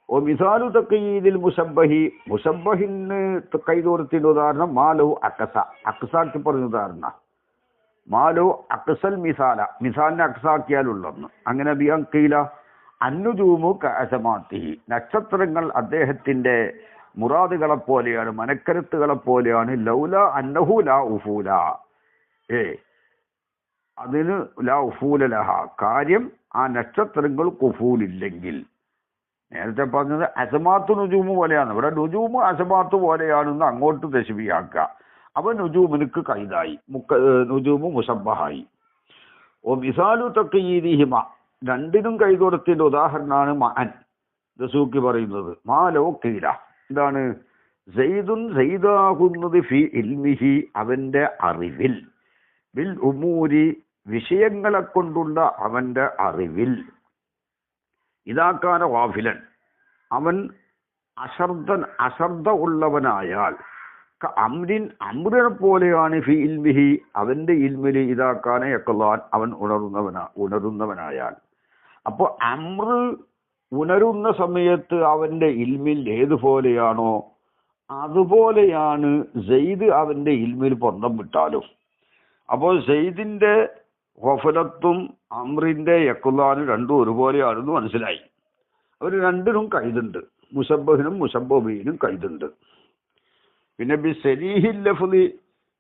ഓ മിസാലു തഖയീദിൽ മുശബ്ബഹി, മുശബ്ബഹിന് കൈതോർത്തിന്റെ ഉദാഹരണം മാലു അക്സ. അക്സാക്കി പറഞ്ഞ ഉദാഹരണം മാലു അക്സൽ മിസാല, മിസാലിനെ അക്സാക്കിയാലുള്ളന്ന്. അങ്ങനെ ബിഅൻ ഖീല അന്നുജൂമു കഅസമാതിഹി, നക്ഷത്രങ്ങൾ അദ്ദേഹത്തിന്റെ മുറാദുകളെ പോലെയാണ്, മനക്കരുത്തുകളെ പോലെയാണ്. ലൗല അന്നഹു ലാ ഉഫൂല, അതിന് ലാ ഉഫൂല ലഹ, കാര്യം ആ നക്ഷത്രങ്ങൾക്ക് ഉഫൂലില്ലെങ്കിൽ. നേരത്തെ പറഞ്ഞത് അസമാത്ത് നുജൂമ് പോലെയാണ്, ഇവിടെ നുജൂമ് അസമാത്ത് പോലെയാണെന്ന് അങ്ങോട്ട് തശ്ബീഹാക്കുക. അപ്പൊ നുജൂമിനുക്ക് കൈതായി, നുജൂമ് മുശബ്ബഹായി. ഓ മിസാലു തഖയീദിഹിമ, രണ്ടിനും കൈകൊടുത്തിന്റെ ഉദാഹരണമാണ് മഅൻ. ദസൂഖി പറയുന്നത് മാലോ കീല, എന്താണ്? സയ്യിദുൻ സയ്യിദാകുന്നത് ഫി ഇൽമിഹി, അവന്റെ അറിവിൽ, ബിൽ ഉമൂരി വിഷയങ്ങളെ കൊണ്ടുള്ള അവന്റെ അറിവിൽ, ഇതാക്കാന വാഫിലൻ, അവൻ അശ്രദ്ധ ഉള്ളവനായാൽ, അമ്രിൻ അമ്രിനെ പോലെയാണ് ഫി ഇൽമിഹി, അവന്റെ ഇൽമില്, ഇതാക്കാന യഖ്ലാൻ, അവൻ ഉണരുന്നവനായാൽ. അപ്പോൾ അമ്ര ഉണരുന്ന സമയത്ത് അവന്റെ ഇൽമിൽ ഏതുപോലെയാണോ അതുപോലെയാണ് സെയ്ദ് അവന്റെ ഇൽമിൽ പൊന്തം വിട്ടാലും. അപ്പോൾ സെയ്ദിന്റെ ഗഫലത്തും അമ്രിന്റെ യഖ്ലാനും രണ്ടും ഒരുപോലെയാണെന്ന് മനസ്സിലായി. അവർ രണ്ടിനും കൈതുണ്ട്, മുശബ്ബഹിനും മുശബ്ബഹിനും കൈതുണ്ട്. പിന്നെ ബി സരീഹിൽ ലഫ്ളി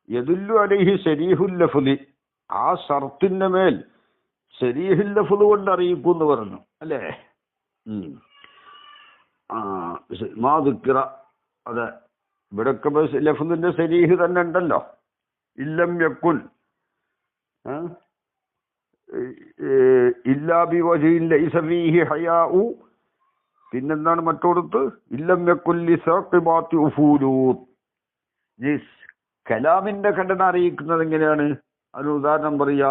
യദുല്ലു അലൈഹി സരീഹുൽ ലഫ്ളി, ആ ഷർത്തിന്റെ മേൽ സരീഹുൽ ലഫ്ള് കൊണ്ട് അറിയിക്കും എന്ന് പറഞ്ഞു, അല്ലേ? മാദിക്ര, അതെ, ഇവിടൊക്കെ ലഫ്ളിന്റെ സരീഹ് തന്നെ ഉണ്ടല്ലോ. ഇല്ലം യക്കുൻ ഇല്ലാ ബിവജ്ഹിൻ ലൈസ ഫീഹി ഹയാഉ, പിന്നെന്താണ് മറ്റോടത്ത്? ഇല്ലം യക്കുൻ ലിസാഖിബാത്തി ഉഫൂലു. കലാമിന്റെ ഘടന അറിയിക്കുന്നത് എങ്ങനെയാണ്? അതിന് ഉദാഹരണം പറയാ.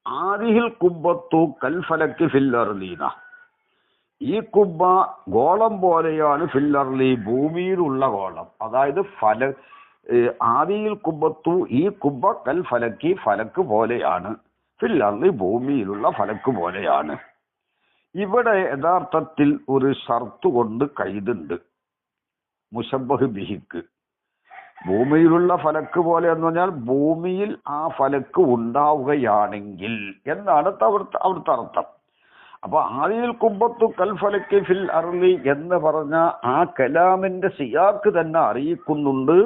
ആദിഹിൽ കുബ്ബത്തു കൽ ഫലക്കി ഫിൽ അർളീന, ഈ കുബ്ബ ഗോളം പോലെയാണ്, ഫിൽ അർളി ഭൂമിയിലുള്ള ഗോളം. അതായത് ആദിയിൽ കുബ്ബത്തു, ഈ കുബ്ബ കൽ ഫലക്കി ഫലക്ക് പോലെയാണ്, ഫിൽ അർളി ഭൂമിയിലുള്ള ഫലക്ക് പോലെയാണ്. ഇവിടെ യഥാർത്ഥത്തിൽ ഒരു ഷർത്ത് കൊണ്ട് കൈതുണ്ട്. മുശബ്ബഹ് ബിഹിക്ക്. ഭൂമിയിലുള്ള ഫലക്ക് പോലെ എന്ന് പറഞ്ഞാൽ ഭൂമിയിൽ ആ ഫലക്ക് ഉണ്ടാവുകയാണെങ്കിൽ എന്നാണ് അവിടുത്തെ അർത്ഥം. അപ്പൊ ആദിൽ കുബത്തു കൽ ഫലക്ക് ഫിൽ അർളി എന്ന് പറഞ്ഞ ആ കലാമിന്റെ സിയാക്ക് തന്നെ അറിയിക്കുന്നുണ്ട്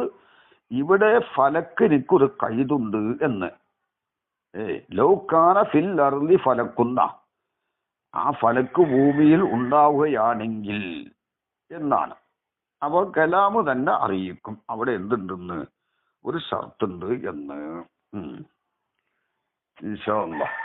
ഇവിടെ ഫലക്കിനിക്കൊരു കൈതുണ്ട് എന്ന്. ലൗകാന ഫിൽ അർളി ഫലക്കുന്ന, ആ ഫലക്ക് ഭൂമിയിൽ ഉണ്ടാവുകയാണെങ്കിൽ എന്നാണ്. അപ്പോൾ കലാമ് തന്നെ അറിയിക്കും അവിടെ എന്തുണ്ടെന്ന്, ഒരു ഷർത്തുണ്ട് എന്ന്. ഇൻഷാ അല്ലാഹ്.